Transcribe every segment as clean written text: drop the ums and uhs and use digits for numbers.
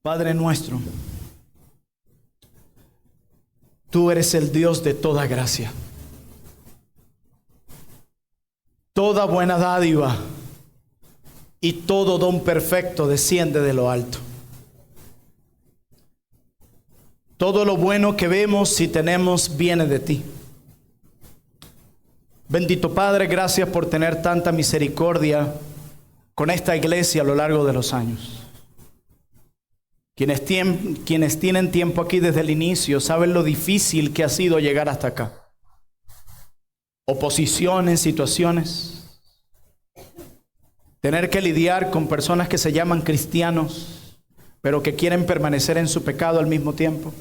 Padre nuestro, tú eres el Dios de toda gracia. Toda buena dádiva y todo don perfecto desciende de lo alto. Todo lo bueno que vemos y tenemos viene de ti. Bendito Padre, gracias por tener tanta misericordia con esta iglesia a lo largo de los años. Quienes tienen tiempo aquí desde el inicio saben lo difícil que ha sido llegar hasta acá. Oposiciones, situaciones. Tener que lidiar con personas que se llaman cristianos, pero que quieren permanecer en su pecado al mismo tiempo.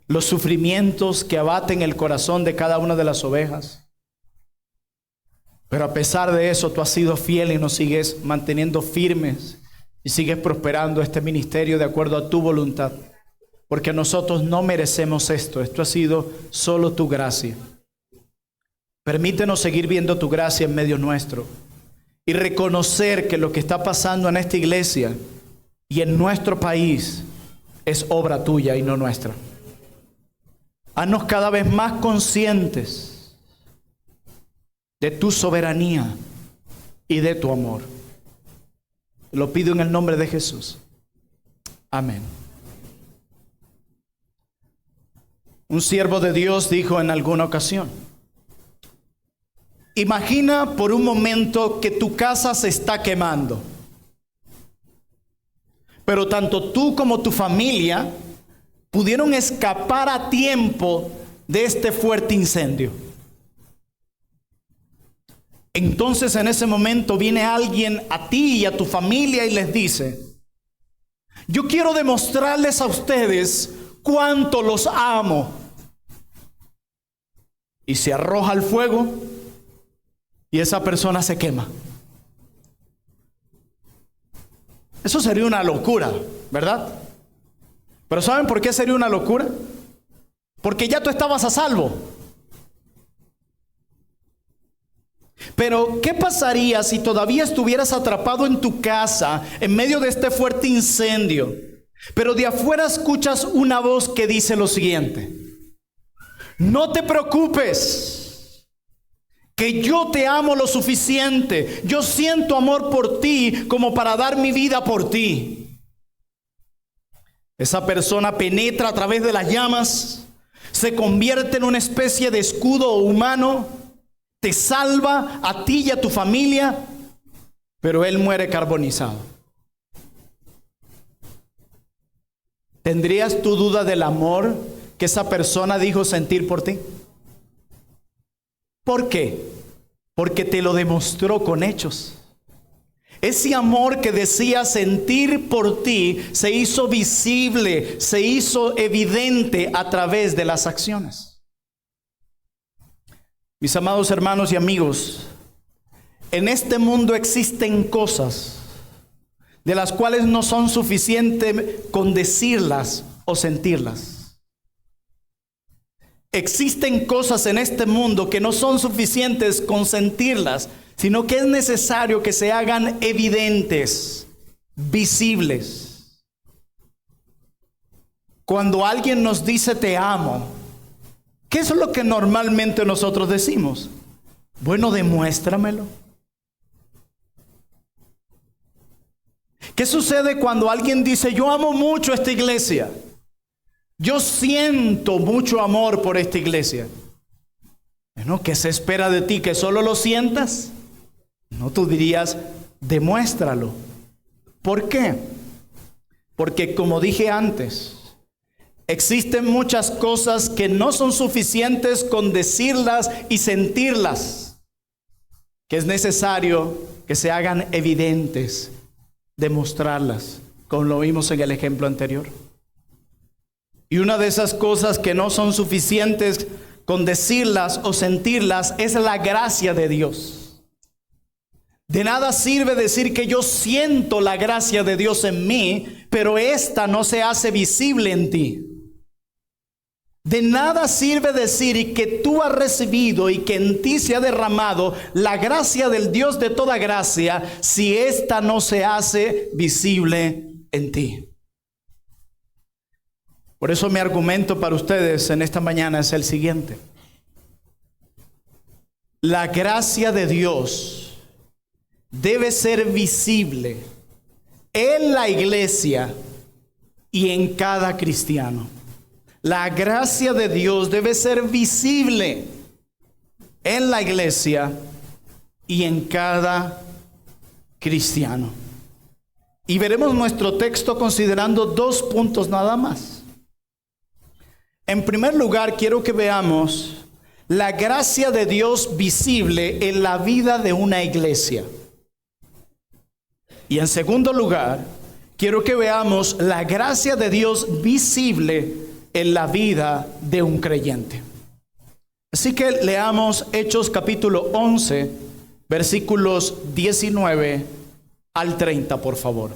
Los sufrimientos que abaten el corazón de cada una de las ovejas. Pero a pesar de eso, tú has sido fiel y nos sigues manteniendo firmes y sigues prosperando este ministerio de acuerdo a tu voluntad. Porque nosotros no merecemos esto. Esto ha sido solo tu gracia. Permítenos seguir viendo tu gracia en medio nuestro y reconocer que lo que está pasando en esta iglesia y en nuestro país es obra tuya y no nuestra. Haznos cada vez más conscientes de tu soberanía y de tu amor. Lo pido en el nombre de Jesús. Amén. Un siervo de Dios dijo en alguna ocasión: imagina por un momento que tu casa se está quemando, pero tanto tú como tu familia pudieron escapar a tiempo de este fuerte incendio. Entonces en ese momento viene alguien a ti y a tu familia y les dice: yo quiero demostrarles a ustedes cuánto los amo. Y se arroja al fuego y esa persona se quema. Eso sería una locura, ¿verdad? Pero ¿saben por qué sería una locura? Porque ya tú estabas a salvo. Pero ¿qué pasaría si todavía estuvieras atrapado en tu casa en medio de este fuerte incendio, pero de afuera escuchas una voz que dice lo siguiente: no te preocupes, que yo te amo lo suficiente, yo siento amor por ti como para dar mi vida por ti? Esa persona penetra a través de las llamas, se convierte en una especie de escudo humano, te salva a ti y a tu familia, pero él muere carbonizado. ¿Tendrías tu duda del amor que esa persona dijo sentir por ti? ¿Por qué? Porque te lo demostró con hechos. Ese amor que decía sentir por ti se hizo visible, se hizo evidente a través de las acciones. Mis amados hermanos y amigos, en este mundo existen cosas de las cuales no son suficientes con decirlas o sentirlas. Existen cosas en este mundo que no son suficientes con sentirlas, sino que es necesario que se hagan evidentes, visibles. Cuando alguien nos dice te amo, ¿qué es lo que normalmente nosotros decimos? Bueno, demuéstramelo. ¿Qué sucede cuando alguien dice yo amo mucho esta iglesia? Yo siento mucho amor por esta iglesia. Bueno, ¿qué se espera de ti? ¿Que solo lo sientas? No, tú dirías, demuéstralo. ¿Por qué? Porque como dije antes, existen muchas cosas que no son suficientes con decirlas y sentirlas, que es necesario que se hagan evidentes, demostrarlas, como lo vimos en el ejemplo anterior. Y una de esas cosas que no son suficientes con decirlas o sentirlas es la gracia de Dios. De nada sirve decir que yo siento la gracia de Dios en mí, pero esta no se hace visible en ti. De nada sirve decir que tú has recibido y que en ti se ha derramado la gracia del Dios de toda gracia, si esta no se hace visible en ti. Por eso mi argumento para ustedes en esta mañana es el siguiente. La gracia de Dios debe ser visible en la iglesia y en cada cristiano. La gracia de Dios debe ser visible en la iglesia y en cada cristiano. Y veremos nuestro texto considerando 2 puntos nada más. En primer lugar, quiero que veamos la gracia de Dios visible en la vida de una iglesia. Y en segundo lugar, quiero que veamos la gracia de Dios visible en la vida de un creyente. Así que leamos Hechos capítulo 11, versículos 19 al 30, por favor.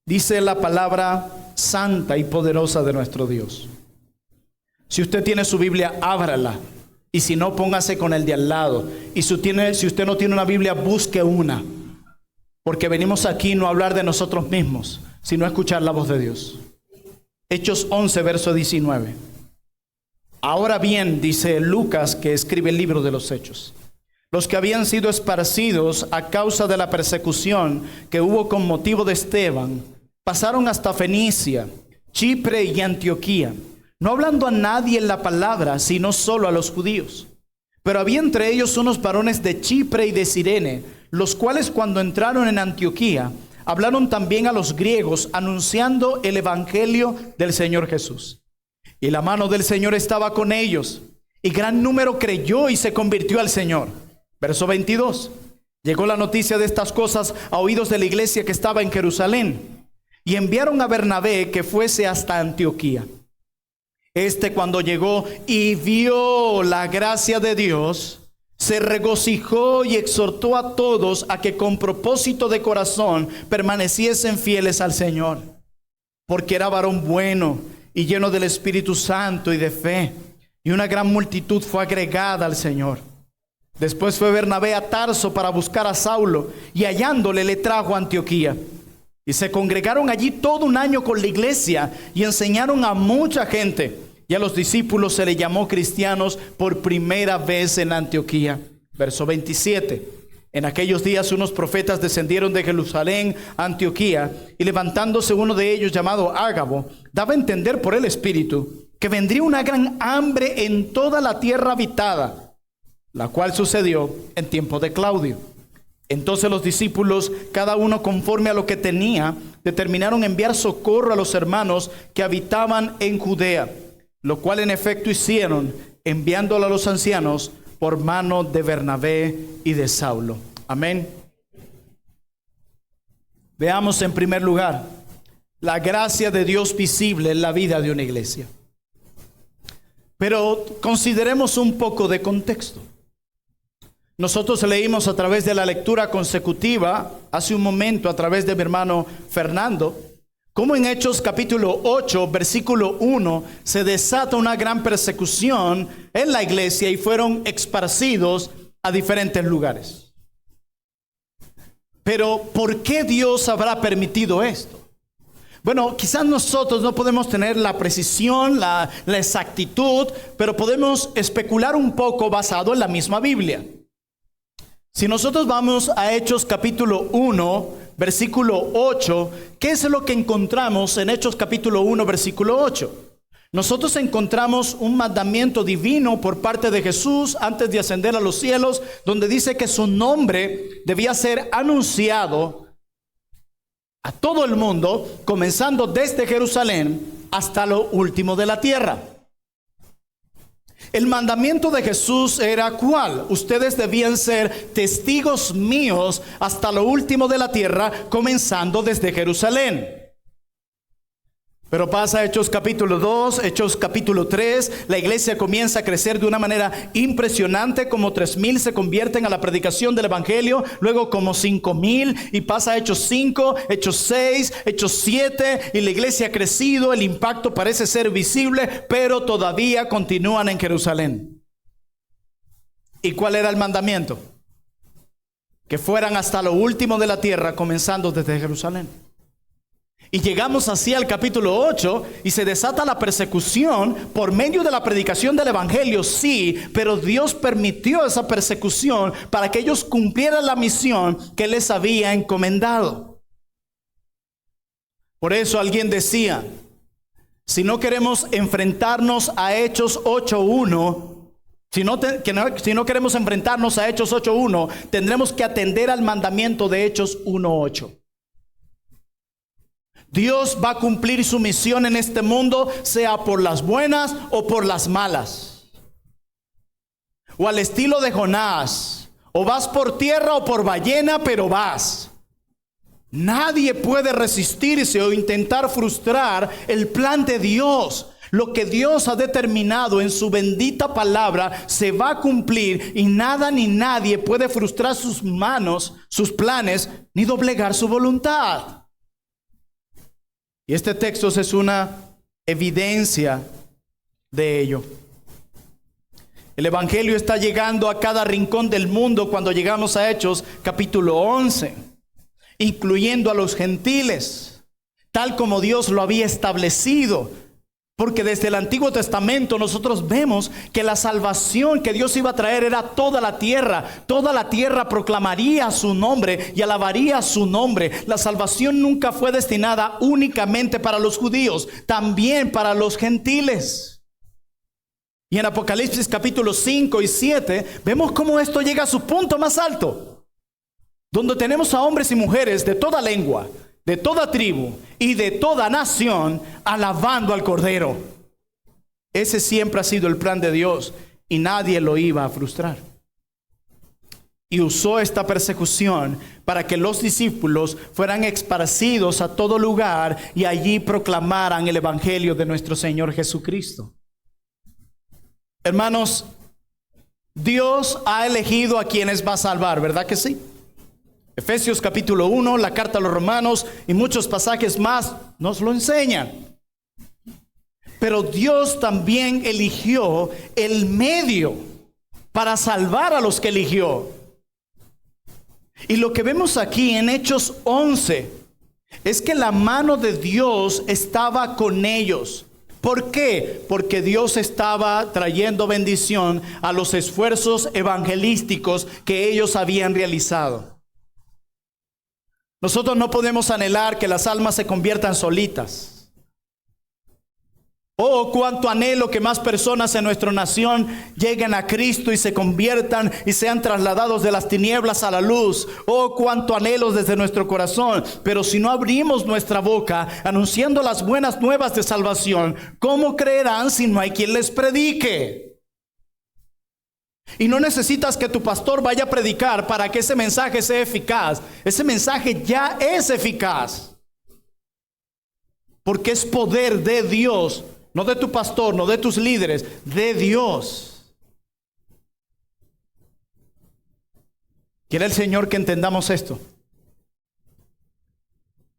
Dice la palabra santa y poderosa de nuestro Dios. Si usted tiene su Biblia, ábrala. Y si no, póngase con el de al lado. Y si usted no tiene una Biblia, busque una. Porque venimos aquí no a hablar de nosotros mismos, sino a escuchar la voz de Dios. Hechos 11, verso 19. Ahora bien, dice Lucas, que escribe el libro de los Hechos, los que habían sido esparcidos a causa de la persecución que hubo con motivo de Esteban, pasaron hasta Fenicia, Chipre y Antioquía, no hablando a nadie en la palabra, sino solo a los judíos. Pero había entre ellos unos varones de Chipre y de Cirene, los cuales cuando entraron en Antioquía, hablaron también a los griegos, anunciando el evangelio del Señor Jesús. Y la mano del Señor estaba con ellos, y gran número creyó y se convirtió al Señor. Verso 22. Llegó la noticia de estas cosas a oídos de la iglesia que estaba en Jerusalén, y enviaron a Bernabé que fuese hasta Antioquía. Cuando llegó y vio la gracia de Dios, se regocijó y exhortó a todos a que con propósito de corazón permaneciesen fieles al Señor, porque era varón bueno y lleno del Espíritu Santo y de fe, y una gran multitud fue agregada al Señor. Después fue Bernabé a Tarso para buscar a Saulo, y hallándole le trajo a Antioquía. Y se congregaron allí todo un año con la iglesia, y enseñaron a mucha gente. Y a los discípulos se les llamó cristianos por primera vez en Antioquía. Verso 27. En aquellos días unos profetas descendieron de Jerusalén a Antioquía, y levantándose uno de ellos llamado Ágabo, daba a entender por el Espíritu que vendría una gran hambre en toda la tierra habitada, la cual sucedió en tiempo de Claudio. Entonces los discípulos, cada uno conforme a lo que tenía, determinaron enviar socorro a los hermanos que habitaban en Judea, lo cual en efecto hicieron, enviándolo a los ancianos por mano de Bernabé y de Saulo. Amén. Veamos en primer lugar la gracia de Dios visible en la vida de una iglesia. Pero consideremos un poco de contexto. Nosotros leímos a través de la lectura consecutiva, hace un momento a través de mi hermano Fernando, cómo en Hechos capítulo 8, versículo 1, se desata una gran persecución en la iglesia y fueron esparcidos a diferentes lugares. Pero ¿por qué Dios habrá permitido esto? Bueno, quizás nosotros no podemos tener la precisión, la exactitud, pero podemos especular un poco basado en la misma Biblia. Si nosotros vamos a Hechos capítulo 1, versículo 8, ¿qué es lo que encontramos en Hechos capítulo 1, versículo 8? Nosotros encontramos un mandamiento divino por parte de Jesús antes de ascender a los cielos, donde dice que su nombre debía ser anunciado a todo el mundo, comenzando desde Jerusalén hasta lo último de la tierra. El mandamiento de Jesús era ¿cuál? Ustedes debían ser testigos míos hasta lo último de la tierra, comenzando desde Jerusalén. Pero pasa Hechos capítulo 2, Hechos capítulo 3, la iglesia comienza a crecer de una manera impresionante, como 3,000 se convierten a la predicación del evangelio, luego como 5,000, y pasa Hechos 5, Hechos 6, Hechos 7, y la iglesia ha crecido, el impacto parece ser visible, pero todavía continúan en Jerusalén. ¿Y cuál era el mandamiento? que fueran hasta lo último de la tierra, comenzando desde Jerusalén. Y llegamos así al capítulo 8 y se desata la persecución por medio de la predicación del evangelio, sí, pero Dios permitió esa persecución para que ellos cumplieran la misión que les había encomendado. Por eso alguien decía, si no queremos enfrentarnos a Hechos 8:1, si no queremos enfrentarnos a Hechos 8:1, tendremos que atender al mandamiento de Hechos 1:8. Dios va a cumplir su misión en este mundo, sea por las buenas o por las malas. O al estilo de Jonás, o vas por tierra o por ballena, pero vas. Nadie puede resistirse o intentar frustrar el plan de Dios. Lo que Dios ha determinado en su bendita palabra se va a cumplir, y nada ni nadie puede frustrar sus manos, sus planes, ni doblegar su voluntad. Y este texto es una evidencia de ello. El evangelio está llegando a cada rincón del mundo cuando llegamos a Hechos capítulo 11, incluyendo a los gentiles, tal como Dios lo había establecido. Porque desde el Antiguo Testamento nosotros vemos que la salvación que Dios iba a traer era toda la tierra. Toda la tierra proclamaría su nombre y alabaría su nombre. La salvación nunca fue destinada únicamente para los judíos, también para los gentiles. Y en Apocalipsis capítulos 5 y 7 vemos cómo esto llega a su punto más alto, donde tenemos a hombres y mujeres de toda lengua, de toda tribu y de toda nación alabando al Cordero. Ese siempre ha sido el plan de Dios y nadie lo iba a frustrar. Y usó esta persecución para que los discípulos fueran esparcidos a todo lugar y allí proclamaran el evangelio de nuestro Señor Jesucristo. Hermanos, Dios ha elegido a quienes va a salvar, ¿verdad que sí? Efesios capítulo 1, la carta a los Romanos y muchos pasajes más nos lo enseñan. Pero Dios también eligió el medio para salvar a los que eligió. Y lo que vemos aquí en Hechos 11 es que la mano de Dios estaba con ellos. ¿Por qué? Porque Dios estaba trayendo bendición a los esfuerzos evangelísticos que ellos habían realizado. Nosotros no podemos anhelar que las almas se conviertan solitas. Oh, cuánto anhelo que más personas en nuestra nación lleguen a Cristo y se conviertan y sean trasladados de las tinieblas a la luz. Oh, cuánto anhelo desde nuestro corazón. Pero si no abrimos nuestra boca anunciando las buenas nuevas de salvación, ¿cómo creerán si no hay quien les predique? Y no necesitas que tu pastor vaya a predicar para que ese mensaje sea eficaz. Ese mensaje ya es eficaz. Porque es poder de Dios, no de tu pastor, no de tus líderes, de Dios. Quiere el Señor que entendamos esto.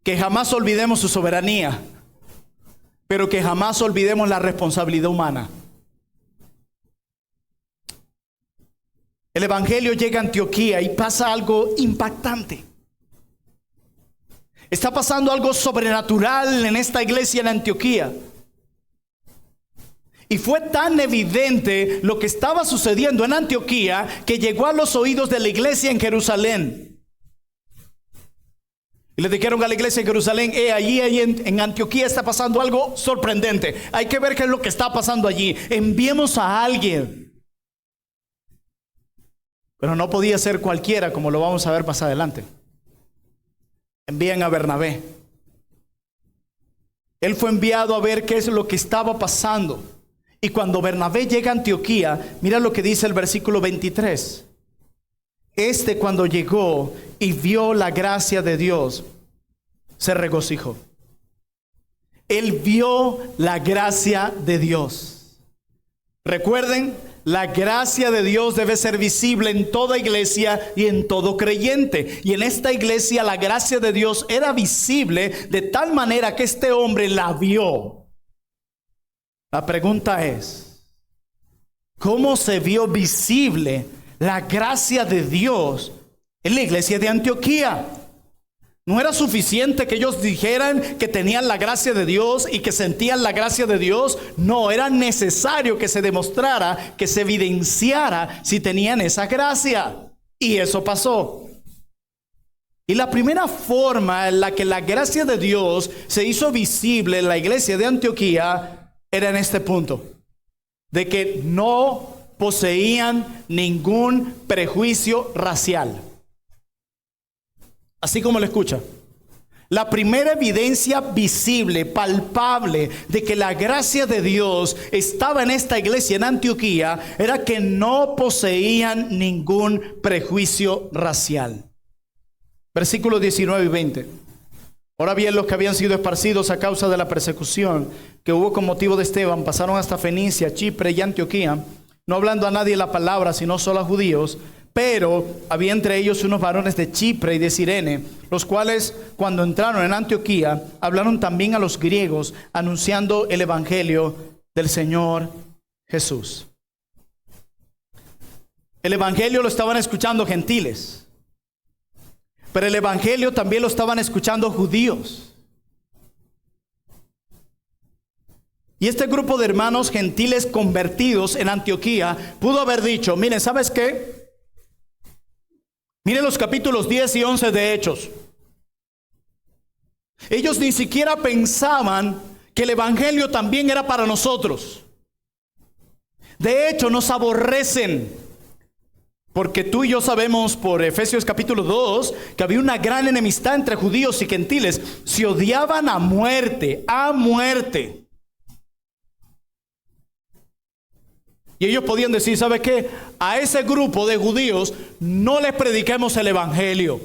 Que jamás olvidemos su soberanía, pero que jamás olvidemos la responsabilidad humana. El evangelio llega a Antioquía y pasa algo impactante. Está pasando algo sobrenatural en esta iglesia en Antioquía. Y fue tan evidente lo que estaba sucediendo en Antioquía que llegó a los oídos de la iglesia en Jerusalén. Y le dijeron a la iglesia en Jerusalén, allí en Antioquía está pasando algo sorprendente. Hay que ver qué es lo que está pasando allí. Enviemos a alguien. Pero no podía ser cualquiera, como lo vamos a ver más adelante. Envían a Bernabé. Él fue enviado a ver qué es lo que estaba pasando. Y cuando Bernabé llega a Antioquía, mira lo que dice el versículo 23. Cuando llegó y vio la gracia de Dios, se regocijó. Él vio la gracia de Dios. Recuerden, la gracia de Dios debe ser visible en toda iglesia y en todo creyente. Y en esta iglesia la gracia de Dios era visible de tal manera que este hombre la vio. La pregunta es, ¿cómo se vio visible la gracia de Dios en la iglesia de Antioquía. No era suficiente que ellos dijeran que tenían la gracia de Dios y que sentían la gracia de Dios. No, era necesario que se demostrara, que se evidenciara si tenían esa gracia. Y eso pasó. Y la primera forma en la que la gracia de Dios se hizo visible en la iglesia de Antioquía era en este punto: de que no poseían ningún prejuicio racial. Así como lo escucha. La primera evidencia visible, palpable, de que la gracia de Dios estaba en esta iglesia en Antioquía era que no poseían ningún prejuicio racial. Versículos 19 y 20. Ahora bien, los que habían sido esparcidos a causa de la persecución que hubo con motivo de Esteban pasaron hasta Fenicia, Chipre y Antioquía, no hablando a nadie la palabra, sino solo a judíos. Pero había entre ellos unos varones de Chipre y de Cirene, los cuales, cuando entraron en Antioquía, hablaron también a los griegos, anunciando el evangelio del Señor Jesús. El evangelio lo estaban escuchando gentiles, pero el evangelio también lo estaban escuchando judíos. Y este grupo de hermanos gentiles convertidos en Antioquía pudo haber dicho: miren, ¿sabes qué? Miren los capítulos 10 y 11 de Hechos. Ellos ni siquiera pensaban que el evangelio también era para nosotros. De hecho, nos aborrecen, porque tú y yo sabemos por Efesios capítulo 2 que había una gran enemistad entre judíos y gentiles. Se odiaban a muerte, a muerte. Y ellos podían decir: ¿sabe qué? A ese grupo de judíos no les prediquemos el evangelio,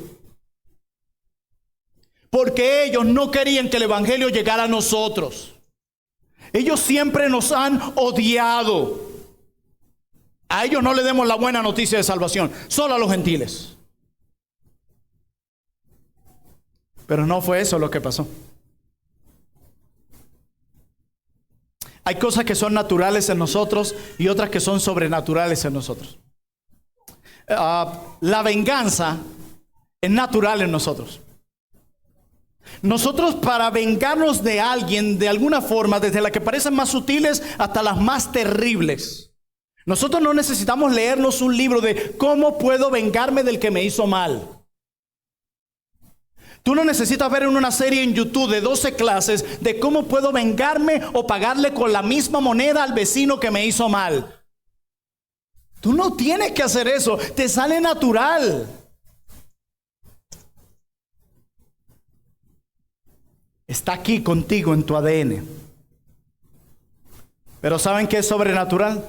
porque ellos no querían que el evangelio llegara a nosotros. Ellos siempre nos han odiado. A ellos no le demos la buena noticia de salvación, solo a los gentiles. Pero no fue eso lo que pasó. Hay cosas que son naturales en nosotros y otras que son sobrenaturales en nosotros. La venganza es natural en nosotros. Nosotros, para vengarnos de alguien de alguna forma, desde las que parecen más sutiles hasta las más terribles, nosotros no necesitamos leernos un libro de cómo puedo vengarme del que me hizo mal. Tú no necesitas ver en una serie en YouTube de 12 clases de cómo puedo vengarme o pagarle con la misma moneda al vecino que me hizo mal. Tú no tienes que hacer eso, te sale natural. Está aquí contigo en tu ADN. Pero ¿saben qué es sobrenatural?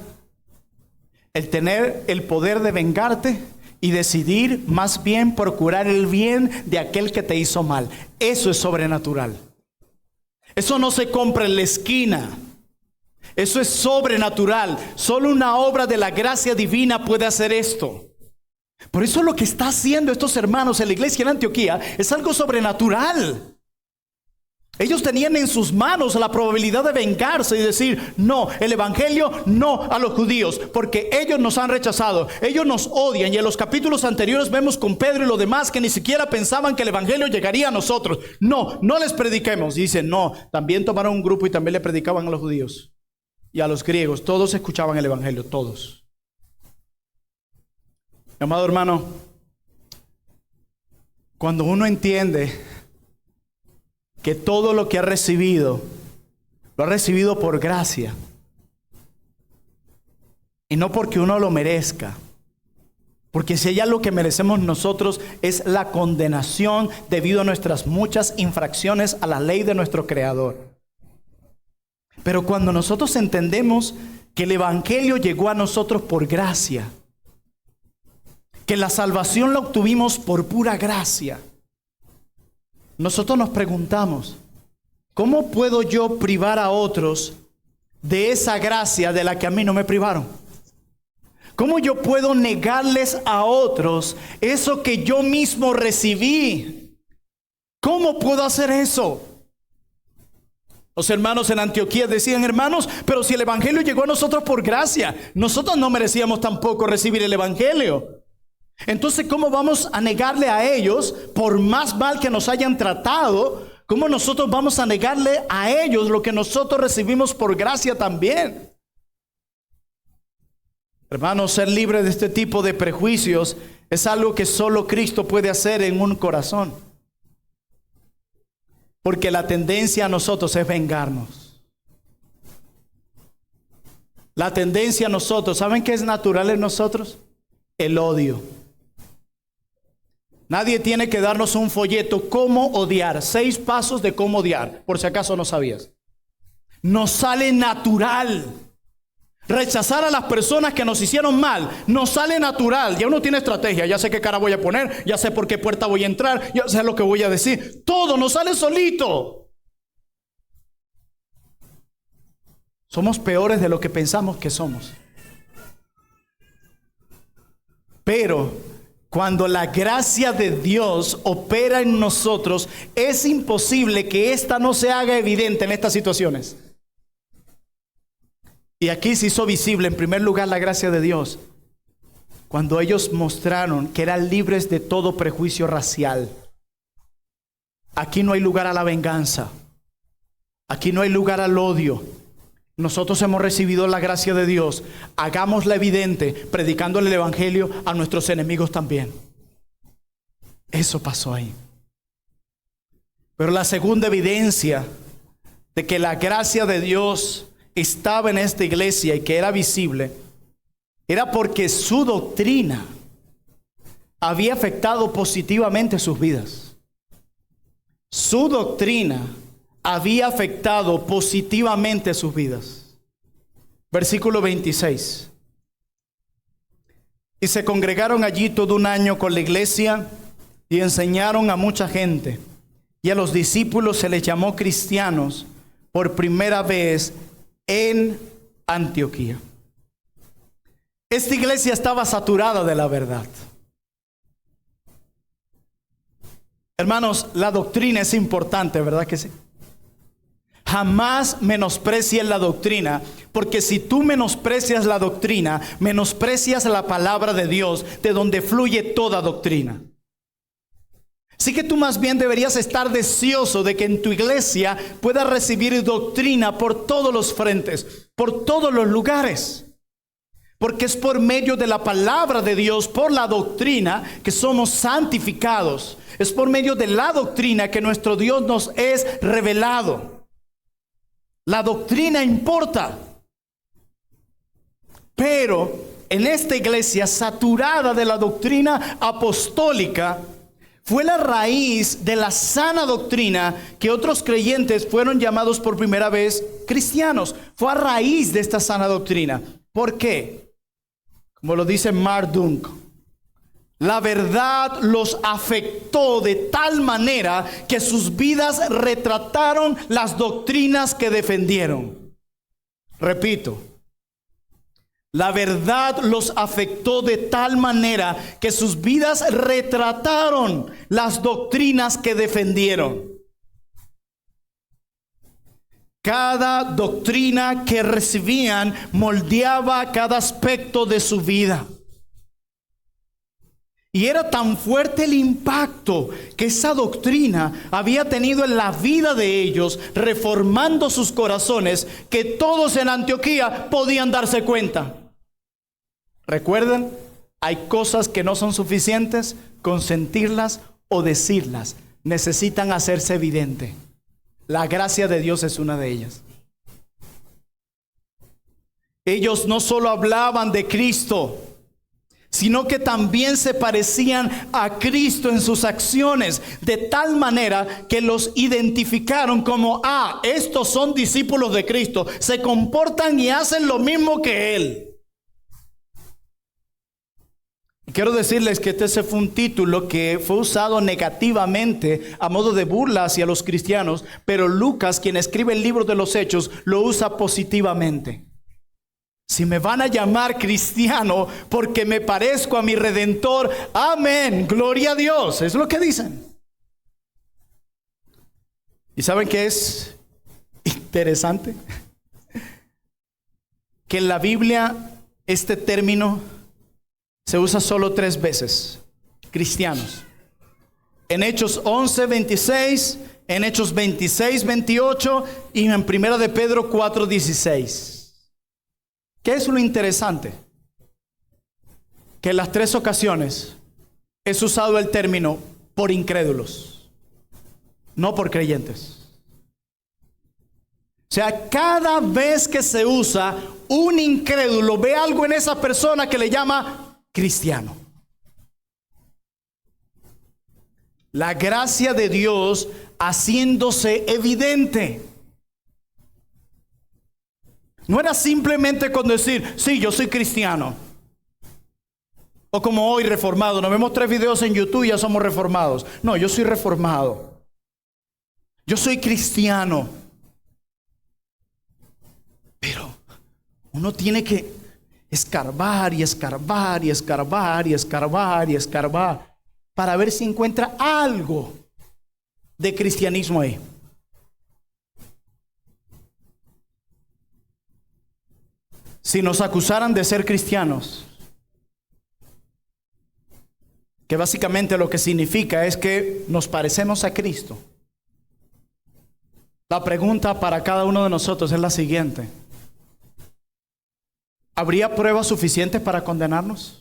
El tener el poder de vengarte y decidir más bien procurar el bien de aquel que te hizo mal. Eso es sobrenatural. Eso no se compra en la esquina. Eso es sobrenatural. Solo una obra de la gracia divina puede hacer esto. Por eso lo que está haciendo estos hermanos en la iglesia en Antioquía es algo sobrenatural. Ellos tenían en sus manos la probabilidad de vengarse y decir: no, el evangelio no a los judíos, porque ellos nos han rechazado, ellos nos odian. Y en los capítulos anteriores vemos con Pedro y los demás que ni siquiera pensaban que el evangelio llegaría a nosotros. No, no les prediquemos. Y dicen: no, también tomaron un grupo y también le predicaban a los judíos y a los griegos. Todos escuchaban el evangelio, todos. Mi amado hermano, cuando uno entiende que todo lo que ha recibido, lo ha recibido por gracia, y no porque uno lo merezca. Porque si hay algo que merecemos nosotros es la condenación debido a nuestras muchas infracciones a la ley de nuestro Creador. Pero cuando nosotros entendemos que el evangelio llegó a nosotros por gracia, que la salvación la obtuvimos por pura gracia, nosotros nos preguntamos: ¿cómo puedo yo privar a otros de esa gracia de la que a mí no me privaron? ¿Cómo yo puedo negarles a otros eso que yo mismo recibí? ¿Cómo puedo hacer eso? Los hermanos en Antioquía decían: hermanos, pero si el evangelio llegó a nosotros por gracia, nosotros no merecíamos tampoco recibir el evangelio. Entonces, ¿cómo vamos a negarle a ellos, por más mal que nos hayan tratado, cómo nosotros vamos a negarle a ellos lo que nosotros recibimos por gracia también? Hermanos, ser libre de este tipo de prejuicios es algo que solo Cristo puede hacer en un corazón. Porque la tendencia a nosotros es vengarnos. La tendencia a nosotros, ¿saben qué es natural en nosotros? El odio. Nadie tiene que darnos un folleto, cómo odiar, 6 pasos de cómo odiar, por si acaso no sabías. Nos sale natural. Rechazar a las personas que nos hicieron mal, nos sale natural. Ya uno tiene estrategia, ya sé qué cara voy a poner, ya sé por qué puerta voy a entrar, ya sé lo que voy a decir. Todo nos sale solito. Somos peores de lo que pensamos que somos. Pero cuando la gracia de Dios opera en nosotros, es imposible que ésta no se haga evidente en estas situaciones. Y aquí se hizo visible en primer lugar la gracia de Dios cuando ellos mostraron que eran libres de todo prejuicio racial. Aquí no hay lugar a la venganza. Aquí no hay lugar al odio. Nosotros hemos recibido la gracia de Dios. Hagámosla evidente, predicándole el evangelio a nuestros enemigos también. Eso pasó ahí. Pero la segunda evidencia de que la gracia de Dios estaba en esta iglesia y que era visible, era porque su doctrina había afectado positivamente sus vidas. Su doctrina había afectado positivamente sus vidas. Versículo 26. Y se congregaron allí todo un año con la iglesia y enseñaron a mucha gente. Y a los discípulos se les llamó cristianos por primera vez en Antioquía. Esta iglesia estaba saturada de la verdad. Hermanos, la doctrina es importante, ¿verdad que sí? Jamás menosprecies la doctrina, porque si tú menosprecias la doctrina, menosprecias la palabra de Dios, de donde fluye toda doctrina. Así que tú más bien deberías estar deseoso de que en tu iglesia puedas recibir doctrina por todos los frentes, por todos los lugares. Porque es por medio de la palabra de Dios, por la doctrina, que somos santificados. Es por medio de la doctrina que nuestro Dios nos es revelado. La doctrina importa. Pero en esta iglesia saturada de la doctrina apostólica, fue la raíz de la sana doctrina que otros creyentes fueron llamados por primera vez cristianos. Fue a raíz de esta sana doctrina. ¿Por qué? Como lo dice Mark Dunk, la verdad los afectó de tal manera que sus vidas retrataron las doctrinas que defendieron. Repito. La verdad los afectó de tal manera que sus vidas retrataron las doctrinas que defendieron. Cada doctrina que recibían moldeaba cada aspecto de su vida. Y era tan fuerte el impacto que esa doctrina había tenido en la vida de ellos, reformando sus corazones, que todos en Antioquía podían darse cuenta. Recuerden, hay cosas que no son suficientes con sentirlas o decirlas. Necesitan hacerse evidente. La gracia de Dios es una de ellas. Ellos no solo hablaban de Cristo, sino que también se parecían a Cristo en sus acciones, de tal manera que los identificaron como, estos son discípulos de Cristo, se comportan y hacen lo mismo que Él. Quiero decirles que este fue un título que fue usado negativamente a modo de burla hacia los cristianos, pero Lucas, quien escribe el libro de los Hechos, lo usa positivamente. Si me van a llamar cristiano porque me parezco a mi Redentor, amén, gloria a Dios, es lo que dicen. ¿Y saben qué es interesante? Que en la Biblia este término se usa solo 3 veces. Cristianos. En Hechos 11:26, en Hechos 26:28 y en Primera de Pedro 4:16. ¿Qué es lo interesante? Que en las 3 ocasiones es usado el término por incrédulos, no por creyentes. O sea, cada vez que se usa, un incrédulo ve algo en esa persona que le llama cristiano. La gracia de Dios haciéndose evidente. No era simplemente con decir, sí, yo soy cristiano. O como hoy, reformado. Nos vemos 3 videos en YouTube y ya somos reformados. No, yo soy reformado. Yo soy cristiano. Pero uno tiene que escarbar y escarbar y escarbar y escarbar y escarbar para ver si encuentra algo de cristianismo ahí. Si nos acusaran de ser cristianos, que básicamente lo que significa es que nos parecemos a Cristo, la pregunta para cada uno de nosotros es la siguiente: ¿habría pruebas suficientes para condenarnos?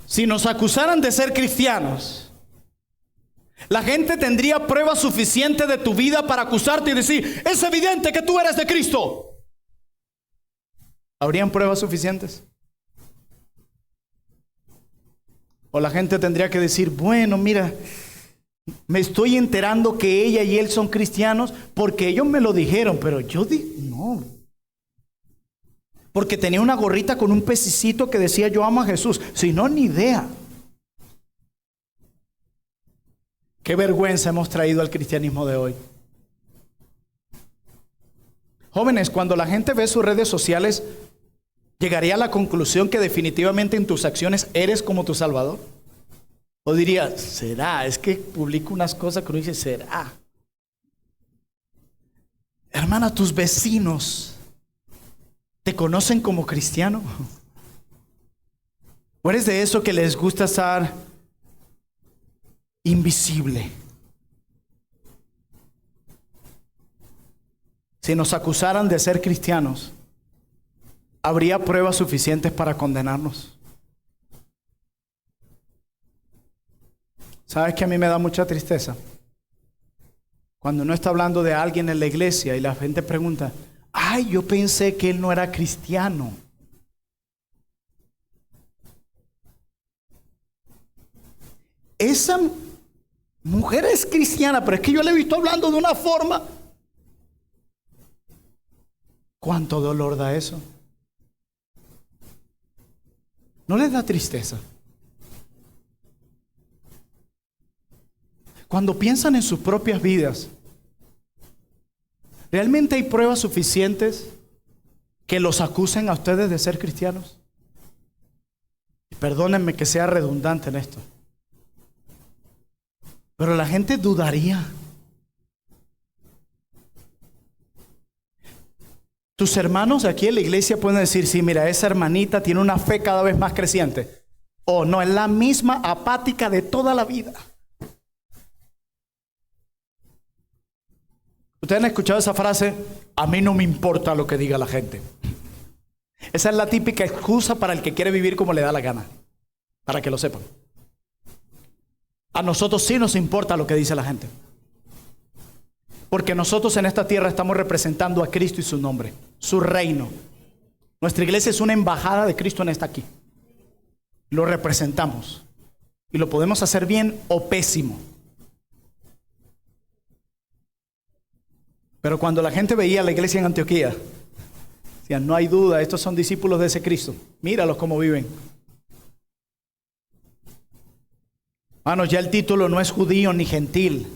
Si nos acusaran de ser cristianos, la gente tendría pruebas suficientes de tu vida para acusarte y decir, es evidente que tú eres de Cristo. ¿Habrían pruebas suficientes? O la gente tendría que decir, bueno, mira, me estoy enterando que ella y él son cristianos porque ellos me lo dijeron, pero yo no. Porque tenía una gorrita con un pececito que decía yo amo a Jesús. Si no, ni idea. Qué vergüenza hemos traído al cristianismo de hoy. Jóvenes, cuando la gente ve sus redes sociales, ¿llegaría a la conclusión que definitivamente en tus acciones eres como tu Salvador? O diría, ¿será? Es que publico unas cosas que uno dice, ¿será? Hermana, tus vecinos ¿te conocen como cristiano? ¿O eres de eso que les gusta estar invisible? Si nos acusaran de ser cristianos, ¿habría pruebas suficientes para condenarnos? ¿Sabes que a mí me da mucha tristeza? Cuando uno está hablando de alguien en la iglesia y la gente pregunta, ay, yo pensé que él no era cristiano. Esa mujer es cristiana, pero es que yo la he visto hablando de una forma. ¿Cuánto dolor da eso? ¿No les da tristeza? Cuando piensan en sus propias vidas, ¿realmente hay pruebas suficientes que los acusen a ustedes de ser cristianos? Perdónenme que sea redundante en esto, pero la gente dudaría. Tus hermanos aquí en la iglesia pueden decir, sí, mira, esa hermanita tiene una fe cada vez más creciente. O no, es la misma apática de toda la vida. ¿Ustedes han escuchado esa frase? A mí no me importa lo que diga la gente. Esa es la típica excusa para el que quiere vivir como le da la gana. Para que lo sepan. A nosotros sí nos importa lo que dice la gente. Porque nosotros en esta tierra estamos representando a Cristo y su nombre, su reino. Nuestra iglesia es una embajada de Cristo en esta aquí. Lo representamos. Y lo podemos hacer bien o pésimo. Pero cuando la gente veía a la iglesia en Antioquía, decían, no hay duda, estos son discípulos de ese Cristo. Míralos cómo viven. Hermanos, ya el título no es judío ni gentil.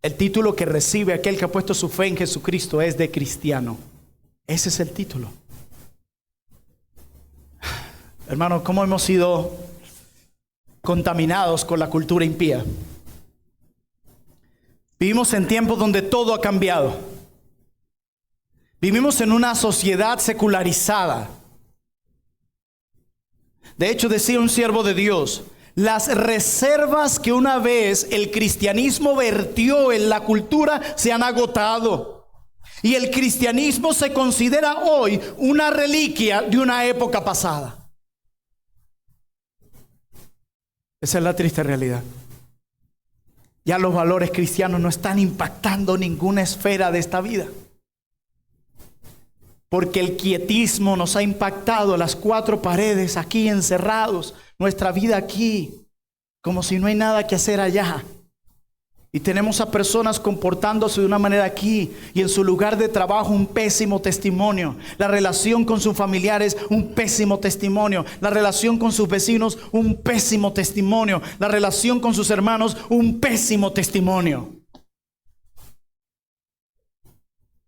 El título que recibe aquel que ha puesto su fe en Jesucristo es de cristiano. Ese es el título. Hermanos, ¿cómo hemos sido contaminados con la cultura impía? Vivimos en tiempos donde todo ha cambiado. Vivimos en una sociedad secularizada. De hecho, decía un siervo de Dios, las reservas que una vez el cristianismo vertió en la cultura se han agotado. Y el cristianismo se considera hoy una reliquia de una época pasada. Esa es la triste realidad. Ya los valores cristianos no están impactando ninguna esfera de esta vida. Porque el quietismo nos ha impactado, las cuatro paredes aquí encerrados, nuestra vida aquí, como si no hay nada que hacer allá. Y tenemos a personas comportándose de una manera aquí y en su lugar de trabajo un pésimo testimonio. La relación con sus familiares, un pésimo testimonio. La relación con sus vecinos, un pésimo testimonio. La relación con sus hermanos, un pésimo testimonio.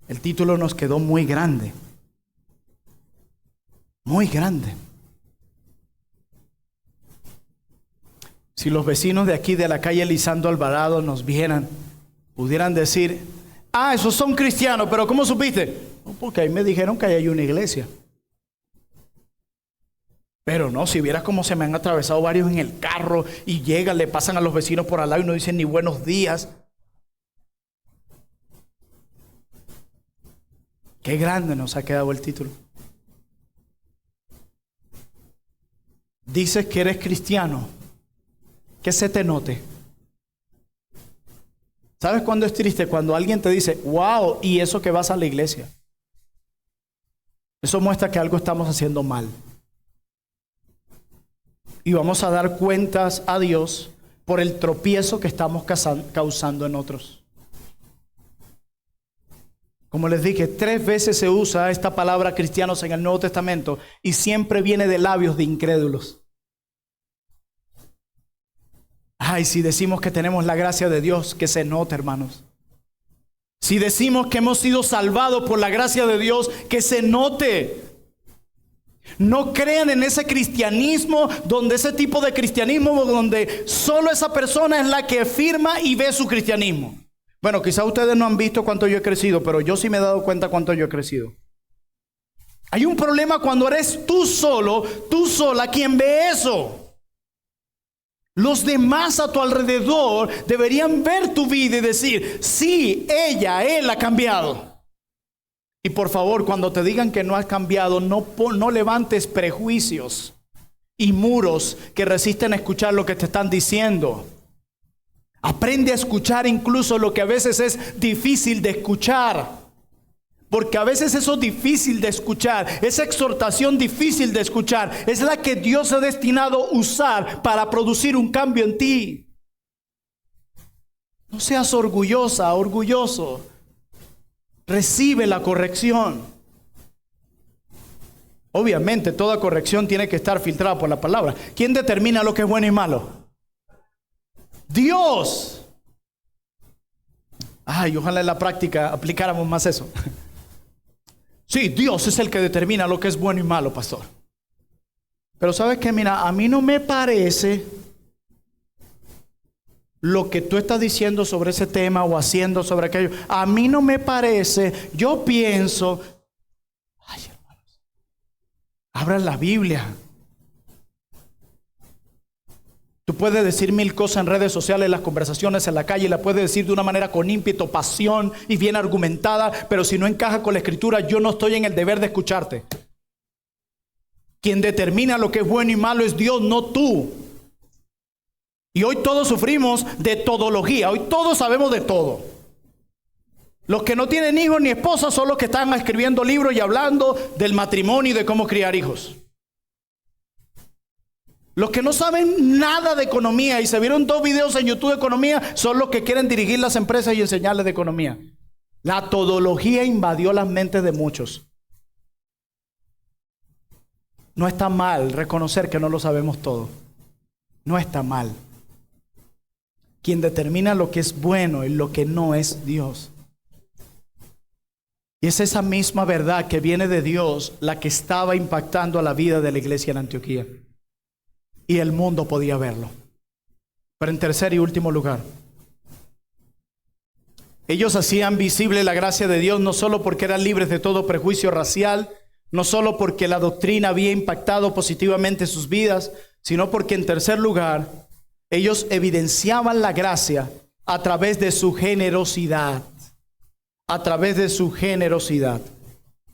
El título nos quedó muy grande. Muy grande. Si los vecinos de aquí de la calle Lisandro Alvarado nos vieran, pudieran decir, esos son cristianos, pero ¿cómo supiste? No, porque ahí me dijeron que ahí hay una iglesia. Pero no, si vieras cómo se me han atravesado varios en el carro y llegan, le pasan a los vecinos por al lado y no dicen ni buenos días. Qué grande nos ha quedado el título. Dices que eres cristiano, que se te note. ¿Sabes cuándo es triste? Cuando alguien te dice, wow, y eso que vas a la iglesia. Eso muestra que algo estamos haciendo mal. Y vamos a dar cuentas a Dios por el tropiezo que estamos causando en otros. Como les dije, 3 veces se usa esta palabra cristianos en el Nuevo Testamento y siempre viene de labios de incrédulos. Si decimos que tenemos la gracia de Dios, que se note, hermanos. Si decimos que hemos sido salvados por la gracia de Dios, que se note. No crean en ese cristianismo, donde ese tipo de cristianismo, donde solo esa persona es la que afirma y ve su cristianismo. Bueno, quizá ustedes no han visto cuánto yo he crecido, pero yo sí me he dado cuenta cuánto yo he crecido. Hay un problema cuando eres tú solo, tú sola, quien ve eso. Los demás a tu alrededor deberían ver tu vida y decir, sí, él ha cambiado. Y por favor, cuando te digan que no has cambiado, no levantes prejuicios y muros que resisten a escuchar lo que te están diciendo. Aprende a escuchar incluso lo que a veces es difícil de escuchar. Porque a veces eso difícil de escuchar, esa exhortación difícil de escuchar, es la que Dios ha destinado a usar para producir un cambio en ti. No seas orgulloso. Recibe la corrección. Obviamente toda corrección tiene que estar filtrada por la palabra. ¿Quién determina lo que es bueno y malo? Dios. Ojalá en la práctica aplicáramos más eso. Sí, Dios es el que determina lo que es bueno y malo, pastor. Pero ¿sabes qué? Mira, a mí no me parece lo que tú estás diciendo sobre ese tema o haciendo sobre aquello. A mí no me parece. Yo pienso, hermanos, abran la Biblia. Tú puedes decir 1000 cosas en redes sociales, en las conversaciones, en la calle, la puedes decir de una manera con ímpetu, pasión y bien argumentada, pero si no encaja con la Escritura, yo no estoy en el deber de escucharte. Quien determina lo que es bueno y malo es Dios, no tú. Y hoy todos sufrimos de todología, hoy todos sabemos de todo. Los que no tienen hijos ni esposas son los que están escribiendo libros y hablando del matrimonio y de cómo criar hijos. Los que no saben nada de economía y se vieron 2 videos en YouTube de economía son los que quieren dirigir las empresas y enseñarles de economía. La todología invadió las mentes de muchos. No está mal reconocer que no lo sabemos todo. No está mal. Quien determina lo que es bueno y lo que no es Dios. Y es esa misma verdad que viene de Dios la que estaba impactando a la vida de la iglesia en Antioquía. Y el mundo podía verlo. Pero en tercer y último lugar, ellos hacían visible la gracia de Dios no solo porque eran libres de todo prejuicio racial, no solo porque la doctrina había impactado positivamente sus vidas, sino porque en tercer lugar, ellos evidenciaban la gracia a través de su generosidad. A través de su generosidad.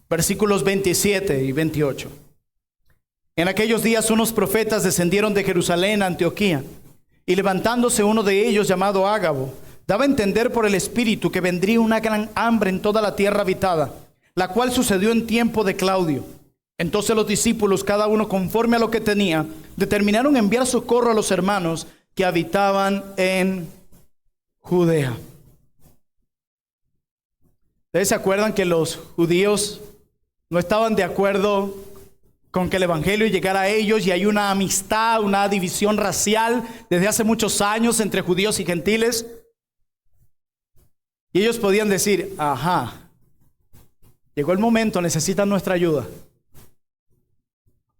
Versículos 27 y 28. En aquellos días unos profetas descendieron de Jerusalén a Antioquía, y levantándose uno de ellos llamado Ágabo, daba a entender por el Espíritu que vendría una gran hambre en toda la tierra habitada, la cual sucedió en tiempo de Claudio. Entonces los discípulos, cada uno conforme a lo que tenía, determinaron enviar socorro a los hermanos que habitaban en Judea. ¿Ustedes se acuerdan que los judíos no estaban de acuerdo con que el evangelio llegara a ellos, y hay una amistad, una división racial desde hace muchos años entre judíos y gentiles? Y ellos podían decir, ajá, llegó el momento, necesitan nuestra ayuda.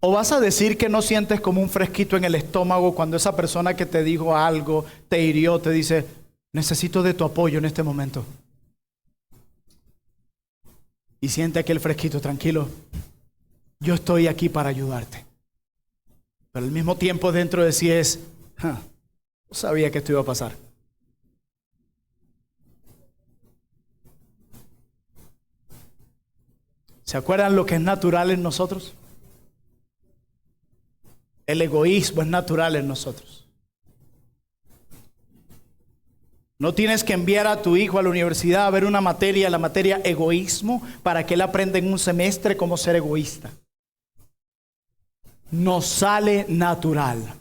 ¿O vas a decir que no sientes como un fresquito en el estómago cuando esa persona que te dijo algo, te hirió, te dice, necesito de tu apoyo en este momento? Y siente aquel fresquito, tranquilo, yo estoy aquí para ayudarte. Pero al mismo tiempo dentro de sí es, no sabía que esto iba a pasar. ¿Se acuerdan lo que es natural en nosotros? El egoísmo es natural en nosotros. No tienes que enviar a tu hijo a la universidad a ver una materia, la materia egoísmo, para que él aprenda en un semestre cómo ser egoísta. Nos sale natural.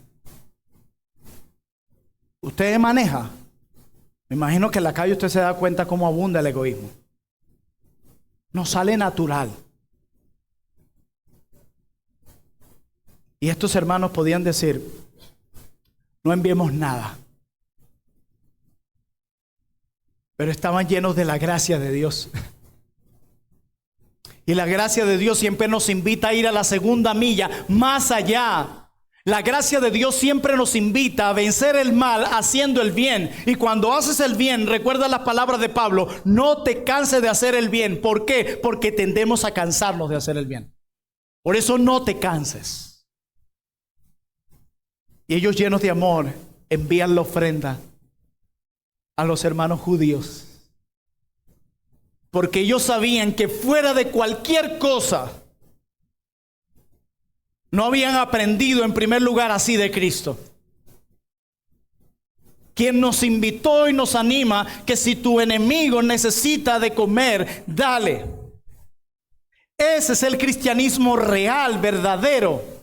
Usted maneja. Me imagino que en la calle usted se da cuenta cómo abunda el egoísmo. Nos sale natural. Y estos hermanos podían decir, no enviemos nada. Pero estaban llenos de la gracia de Dios. Y la gracia de Dios siempre nos invita a ir a la segunda milla, más allá. La gracia de Dios siempre nos invita a vencer el mal haciendo el bien. Y cuando haces el bien, recuerda las palabras de Pablo, no te canses de hacer el bien. ¿Por qué? Porque tendemos a cansarnos de hacer el bien. Por eso no te canses. Y ellos, llenos de amor, envían la ofrenda a los hermanos judíos. Porque ellos sabían que fuera de cualquier cosa, no habían aprendido en primer lugar así de Cristo. Quien nos invitó y nos anima que si tu enemigo necesita de comer, dale. Ese es el cristianismo real, verdadero.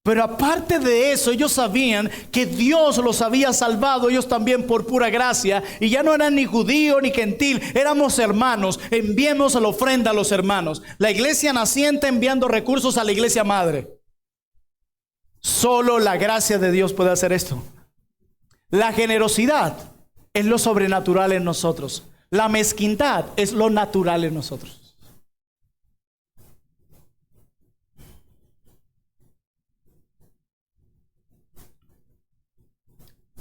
Pero aparte de eso, ellos sabían que Dios los había salvado, ellos también por pura gracia, y ya no eran ni judío ni gentil, éramos hermanos. Enviemos la ofrenda a los hermanos. La iglesia naciente enviando recursos a la iglesia madre. Solo la gracia de Dios puede hacer esto. La generosidad es lo sobrenatural en nosotros. La mezquindad es lo natural en nosotros.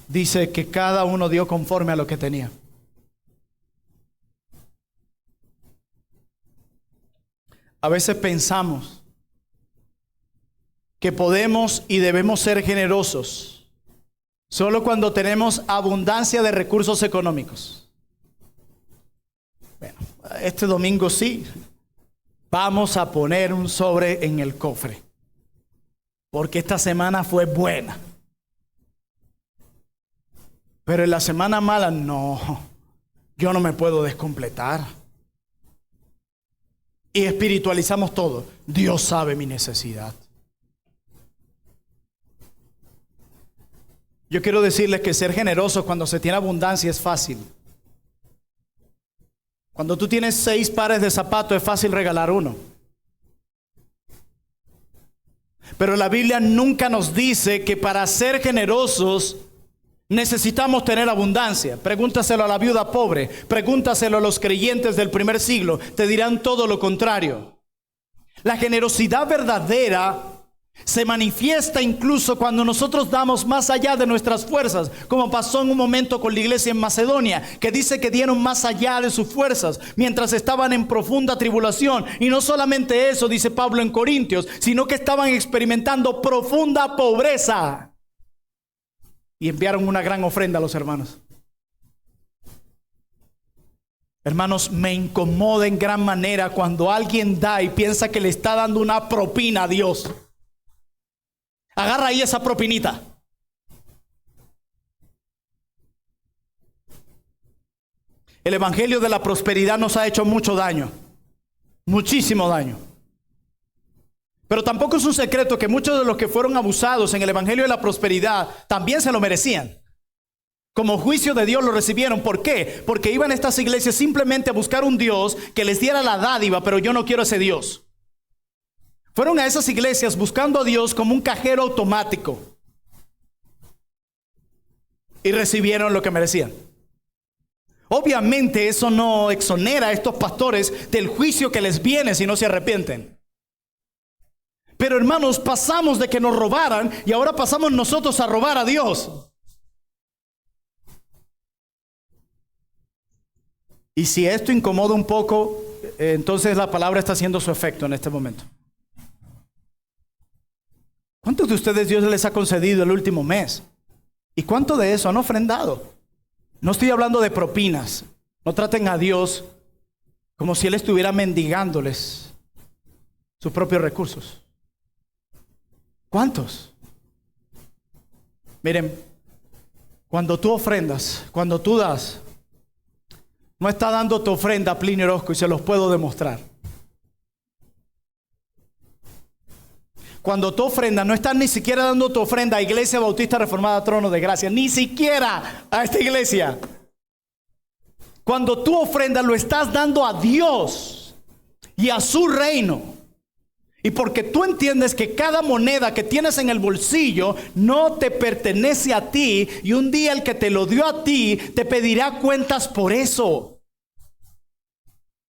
Dice que cada uno dio conforme a lo que tenía. A veces pensamos que podemos y debemos ser generosos solo cuando tenemos abundancia de recursos económicos. Bueno, este domingo sí, vamos a poner un sobre en el cofre, porque esta semana fue buena. Pero en la semana mala, no, yo no me puedo descompletar. Y espiritualizamos todo. Dios sabe mi necesidad. Yo quiero decirles que ser generoso cuando se tiene abundancia es fácil. Cuando tú tienes 6 pares de zapatos es fácil regalar uno. Pero la Biblia nunca nos dice que para ser generosos necesitamos tener abundancia. Pregúntaselo a la viuda pobre, pregúntaselo a los creyentes del primer siglo, te dirán todo lo contrario. La generosidad verdadera Se manifiesta incluso cuando nosotros damos más allá de nuestras fuerzas, como pasó en un momento con la iglesia en Macedonia, que dice que dieron más allá de sus fuerzas mientras estaban en profunda tribulación. Y no solamente eso, dice Pablo en Corintios, sino que estaban experimentando profunda pobreza. Y enviaron una gran ofrenda a los hermanos. Hermanos, me incomoda en gran manera cuando alguien da y piensa que le está dando una propina a Dios. Agarra ahí esa propinita. El evangelio de la prosperidad nos ha hecho mucho daño, muchísimo daño. Pero tampoco es un secreto que muchos de los que fueron abusados en el evangelio de la prosperidad también se lo merecían. Como juicio de Dios lo recibieron. ¿Por qué? Porque iban a estas iglesias simplemente a buscar un Dios que les diera la dádiva, pero yo no quiero ese Dios. Fueron a esas iglesias buscando a Dios como un cajero automático. Y recibieron lo que merecían. Obviamente eso no exonera a estos pastores del juicio que les viene si no se arrepienten. Pero hermanos, pasamos de que nos robaran y ahora pasamos nosotros a robar a Dios. Y si esto incomoda un poco, entonces la palabra está haciendo su efecto en este momento. ¿Cuántos de ustedes Dios les ha concedido el último mes? ¿Y cuánto de eso han ofrendado? No estoy hablando de propinas. No traten a Dios como si Él estuviera mendigándoles sus propios recursos. ¿Cuántos? Miren, cuando tú ofrendas, cuando tú das, no está dando tu ofrenda a Plinio Orozco y se los puedo demostrar. Cuando tú ofrendas, no estás ni siquiera dando tu ofrenda a Iglesia Bautista Reformada Trono de Gracia, ni siquiera a esta iglesia. Cuando tú ofrendas, lo estás dando a Dios y a su reino. Y porque tú entiendes que cada moneda que tienes en el bolsillo no te pertenece a ti, y un día el que te lo dio a ti te pedirá cuentas por eso.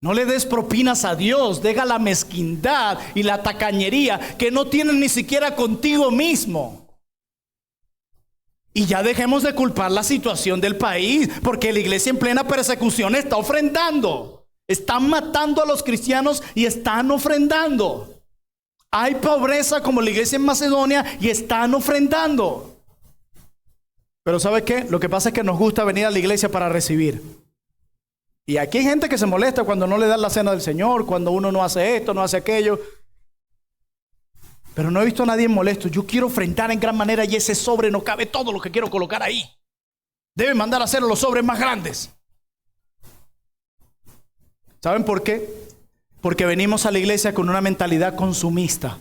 No le des propinas a Dios, deja la mezquindad y la tacañería que no tienen ni siquiera contigo mismo. Y ya dejemos de culpar la situación del país, porque la iglesia en plena persecución está ofrendando. Están matando a los cristianos y están ofrendando. Hay pobreza como la iglesia en Macedonia y están ofrendando. Pero ¿sabe qué? Lo que pasa es que nos gusta venir a la iglesia para recibir. Y aquí hay gente que se molesta cuando no le dan la cena del Señor, cuando uno no hace esto, no hace aquello. Pero no he visto a nadie molesto. Yo quiero ofrendar en gran manera y ese sobre no cabe todo lo que quiero colocar ahí. Deben mandar a hacer los sobres más grandes. ¿Saben por qué? Porque venimos a la iglesia con una mentalidad consumista.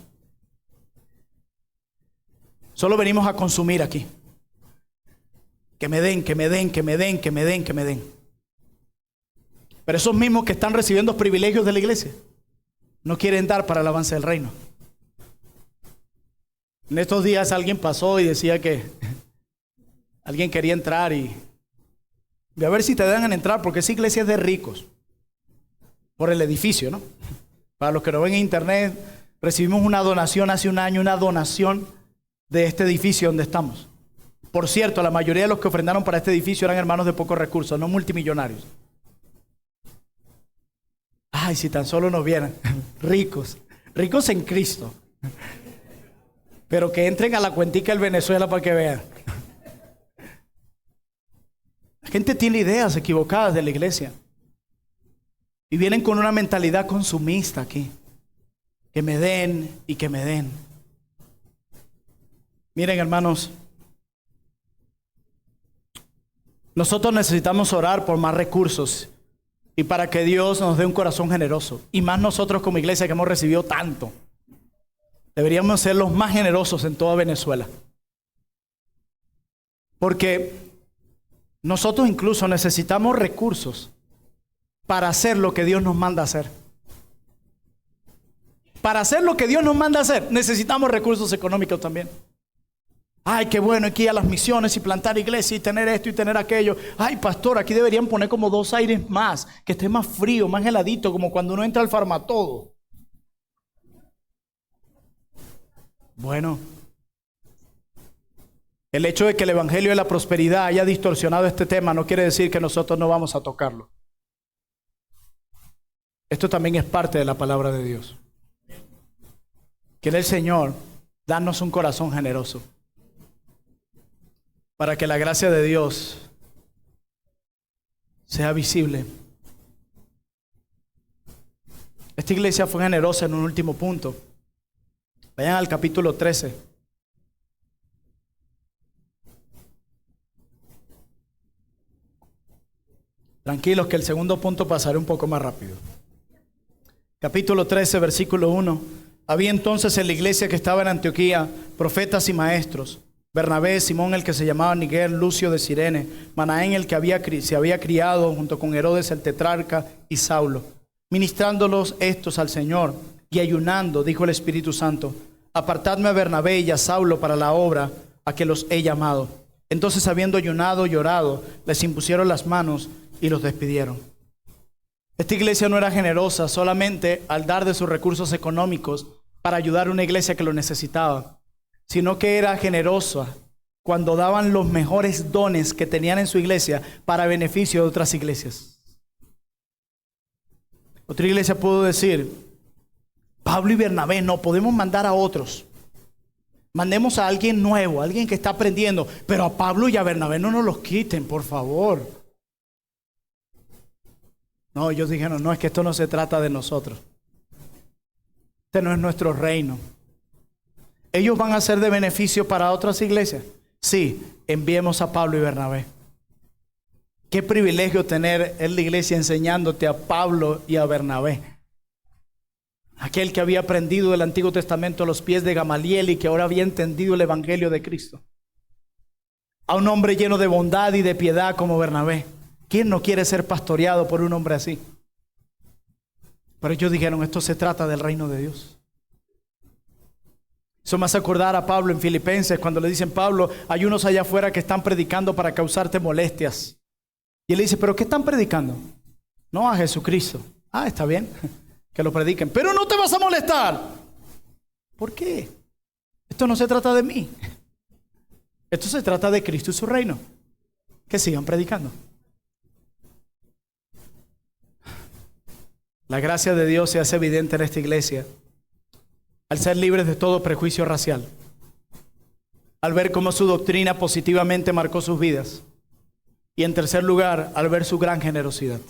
Solo venimos a consumir aquí. Que me den, que me den, que me den, que me den, que me den. Pero esos mismos que están recibiendo privilegios de la iglesia no quieren dar para el avance del reino. En estos días alguien pasó y decía que alguien quería entrar y a ver si te dejan entrar, porque esa iglesia es de ricos. Por el edificio, ¿no? Para los que no ven en internet, recibimos una donación hace un año, una donación de este edificio donde estamos. Por cierto, la mayoría de los que ofrendaron para este edificio eran hermanos de pocos recursos, no multimillonarios. Ay, si tan solo nos vieran, ricos, ricos en Cristo. Pero que entren a la cuentica del Venezuela para que vean. La gente tiene ideas equivocadas de la iglesia. Y vienen con una mentalidad consumista aquí. Que me den y que me den. Miren, hermanos, nosotros necesitamos orar por más recursos y para que Dios nos dé un corazón generoso. Y más nosotros como iglesia que hemos recibido tanto. Deberíamos ser los más generosos en toda Venezuela. Porque nosotros incluso necesitamos recursos para hacer lo que Dios nos manda hacer. Para hacer lo que Dios nos manda hacer, necesitamos recursos económicos también. Ay, qué bueno, hay que ir a las misiones y plantar iglesia y tener esto y tener aquello. Ay, pastor, aquí deberían poner como 2 aires más, que esté más frío, más heladito, como cuando uno entra al Farmatodo. Bueno, el hecho de que el Evangelio de la prosperidad haya distorsionado este tema no quiere decir que nosotros no vamos a tocarlo. Esto también es parte de la palabra de Dios. Quiere el Señor darnos un corazón generoso para que la gracia de Dios sea visible. Esta iglesia fue generosa en un último punto. Vayan al capítulo 13. Tranquilos que el segundo punto pasaré un poco más rápido. Capítulo 13, versículo 1. Había entonces en la iglesia que estaba en Antioquía profetas y maestros: Bernabé, Simón el que se llamaba Niger, Lucio de Cirene, Manaén el que se había criado junto con Herodes el tetrarca y Saulo. Ministrándolos estos al Señor y ayunando, dijo el Espíritu Santo: apartadme a Bernabé y a Saulo para la obra a que los he llamado. Entonces, habiendo ayunado y orado, les impusieron las manos y los despidieron. Esta iglesia no era generosa solamente al dar de sus recursos económicos para ayudar a una iglesia que lo necesitaba, sino que era generosa cuando daban los mejores dones que tenían en su iglesia para beneficio de otras iglesias. Otra iglesia pudo decir: Pablo y Bernabé, no podemos mandar a otros. Mandemos a alguien nuevo, a alguien que está aprendiendo, pero a Pablo y a Bernabé no nos los quiten, por favor. No, ellos dijeron: no, es que esto no se trata de nosotros. Este no es nuestro reino. ¿Ellos van a ser de beneficio para otras iglesias? Sí, enviemos a Pablo y Bernabé. Qué privilegio tener en la iglesia enseñándote a Pablo y a Bernabé. Aquel que había aprendido del Antiguo Testamento a los pies de Gamaliel y que ahora había entendido el Evangelio de Cristo. A un hombre lleno de bondad y de piedad como Bernabé. ¿Quién no quiere ser pastoreado por un hombre así? Pero ellos dijeron: esto se trata del reino de Dios. Eso me hace acordar a Pablo en Filipenses cuando le dicen: Pablo, hay unos allá afuera que están predicando para causarte molestias. Y él dice: ¿pero qué están predicando? No, a Jesucristo. Ah, está bien, que lo prediquen. Pero no te vas a molestar. ¿Por qué? Esto no se trata de mí. Esto se trata de Cristo y su reino. Que sigan predicando. La gracia de Dios se hace evidente en esta iglesia al ser libres de todo prejuicio racial, al ver cómo su doctrina positivamente marcó sus vidas, y en tercer lugar, al ver su gran generosidad.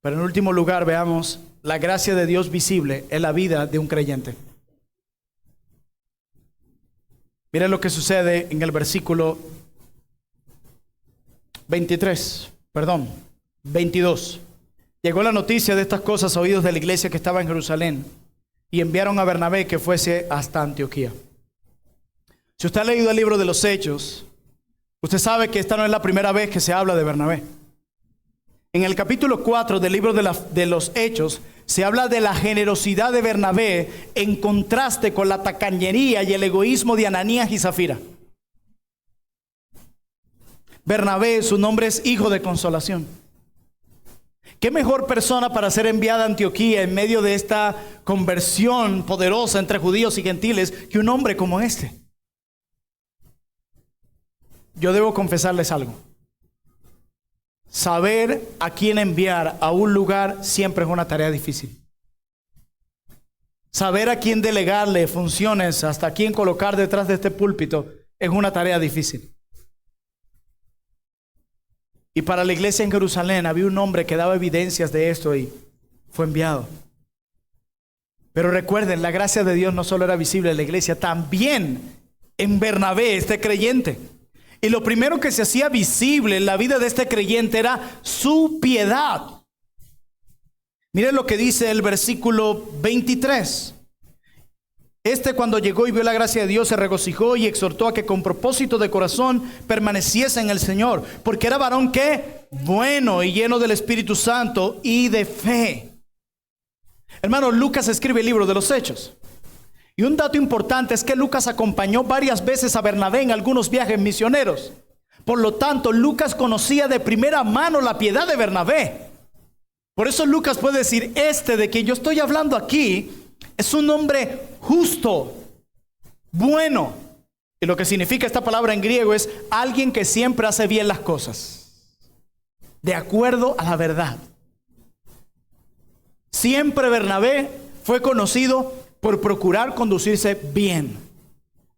Pero en último lugar, veamos la gracia de Dios visible en la vida de un creyente. Miren lo que sucede en el versículo 22. Llegó la noticia de estas cosas a oídos de la iglesia que estaba en Jerusalén, y enviaron a Bernabé que fuese hasta Antioquía. Si usted ha leído el libro de los Hechos, usted sabe que esta no es la primera vez que se habla de Bernabé. En el capítulo 4 del libro de los Hechos se habla de la generosidad de Bernabé en contraste con la tacañería y el egoísmo de Ananías y Zafira. Bernabé, su nombre es hijo de consolación. ¿Qué mejor persona para ser enviada a Antioquía en medio de esta conversión poderosa entre judíos y gentiles que un hombre como este? Yo debo confesarles algo. Saber a quién enviar a un lugar siempre es una tarea difícil. Saber a quién delegarle funciones, hasta quién colocar detrás de este púlpito, es una tarea difícil. Y para la iglesia en Jerusalén había un hombre que daba evidencias de esto y fue enviado. Pero recuerden, la gracia de Dios no solo era visible en la iglesia, también en Bernabé, este creyente. Y lo primero que se hacía visible en la vida de este creyente era su piedad. Miren lo que dice el versículo 23. Cuando llegó y vio la gracia de Dios, se regocijó y exhortó a que con propósito de corazón permaneciese en el Señor, porque era varón que bueno y lleno del Espíritu Santo y de fe. Hermano, Lucas escribe el libro de los Hechos. Y un dato importante es que Lucas acompañó varias veces a Bernabé en algunos viajes misioneros. Por lo tanto, Lucas conocía de primera mano la piedad de Bernabé. Por eso Lucas puede decir: de quien yo estoy hablando aquí es un hombre justo, bueno. Y lo que significa esta palabra en griego es alguien que siempre hace bien las cosas, de acuerdo a la verdad. Siempre Bernabé fue conocido por procurar conducirse bien,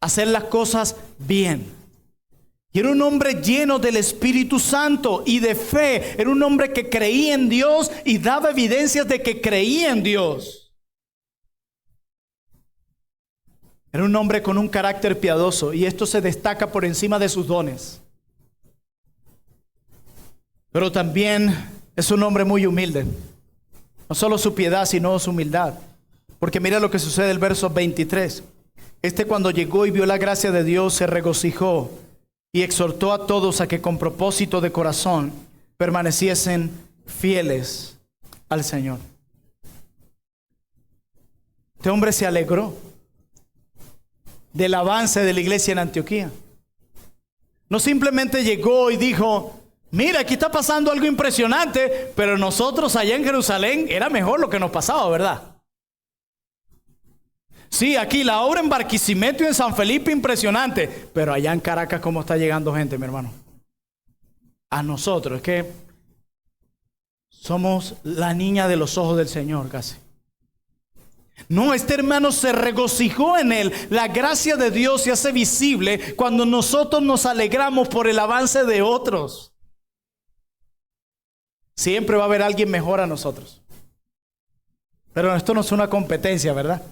hacer las cosas bien. Y era un hombre lleno del Espíritu Santo y de fe. Era un hombre que creía en Dios y daba evidencias de que creía en Dios. Era un hombre con un carácter piadoso y esto se destaca por encima de sus dones. Pero también es un hombre muy humilde. No solo su piedad, sino su humildad. Porque mira lo que sucede en el verso 23. Cuando llegó y vio la gracia de Dios, se regocijó y exhortó a todos a que con propósito de corazón permaneciesen fieles al Señor. Este hombre se alegró del avance de la iglesia en Antioquía. No simplemente llegó y dijo: mira, aquí está pasando algo impresionante, pero nosotros allá en Jerusalén era mejor lo que nos pasaba, ¿verdad? Sí, aquí la obra en Barquisimeto y en San Felipe impresionante, pero allá en Caracas cómo está llegando gente, mi hermano. A nosotros, es que somos la niña de los ojos del Señor casi. No, este hermano se regocijó en él. La gracia de Dios se hace visible cuando nosotros nos alegramos por el avance de otros. Siempre va a haber alguien mejor a nosotros. Pero esto no es una competencia, ¿verdad?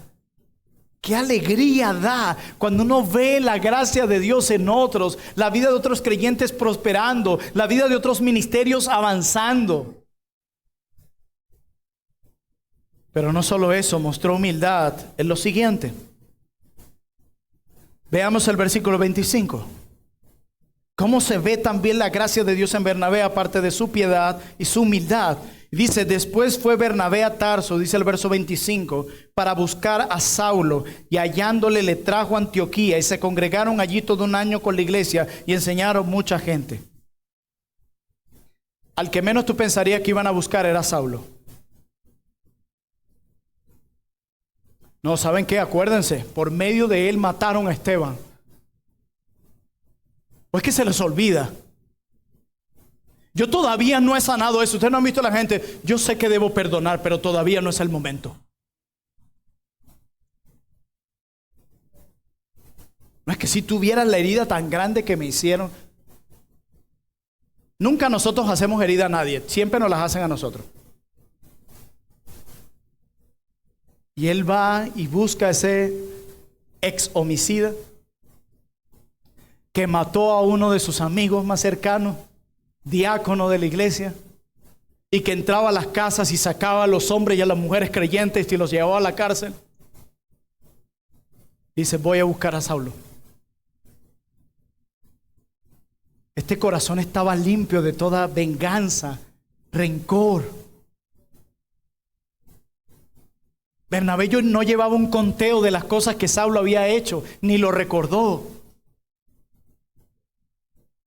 Qué alegría da cuando uno ve la gracia de Dios en otros, la vida de otros creyentes prosperando, la vida de otros ministerios avanzando. Pero no solo eso, mostró humildad en lo siguiente. Veamos el versículo 25. ¿Cómo se ve también la gracia de Dios en Bernabé, aparte de su piedad y su humildad? Dice: después fue Bernabé a Tarso, dice el verso 25, para buscar a Saulo, y hallándole le trajo a Antioquía, y se congregaron allí todo un año con la iglesia, y enseñaron mucha gente. Al que menos tú pensarías que iban a buscar era Saulo. No, ¿saben qué? Acuérdense, por medio de él mataron a Esteban. Pues que se les olvida. Yo todavía no he sanado eso. Ustedes no han visto a la gente. Yo sé que debo perdonar, pero todavía no es el momento. No es que si tuvieran la herida tan grande que me hicieron. Nunca nosotros hacemos herida a nadie. Siempre nos las hacen a nosotros. Y él va y busca a ese ex homicida que mató a uno de sus amigos más cercanos, diácono de la iglesia, y que entraba a las casas y sacaba a los hombres y a las mujeres creyentes y los llevaba a la cárcel. Dice: voy a buscar a Saulo. Este corazón estaba limpio de toda venganza, rencor. Bernabé no llevaba un conteo de las cosas que Saulo había hecho, ni lo recordó.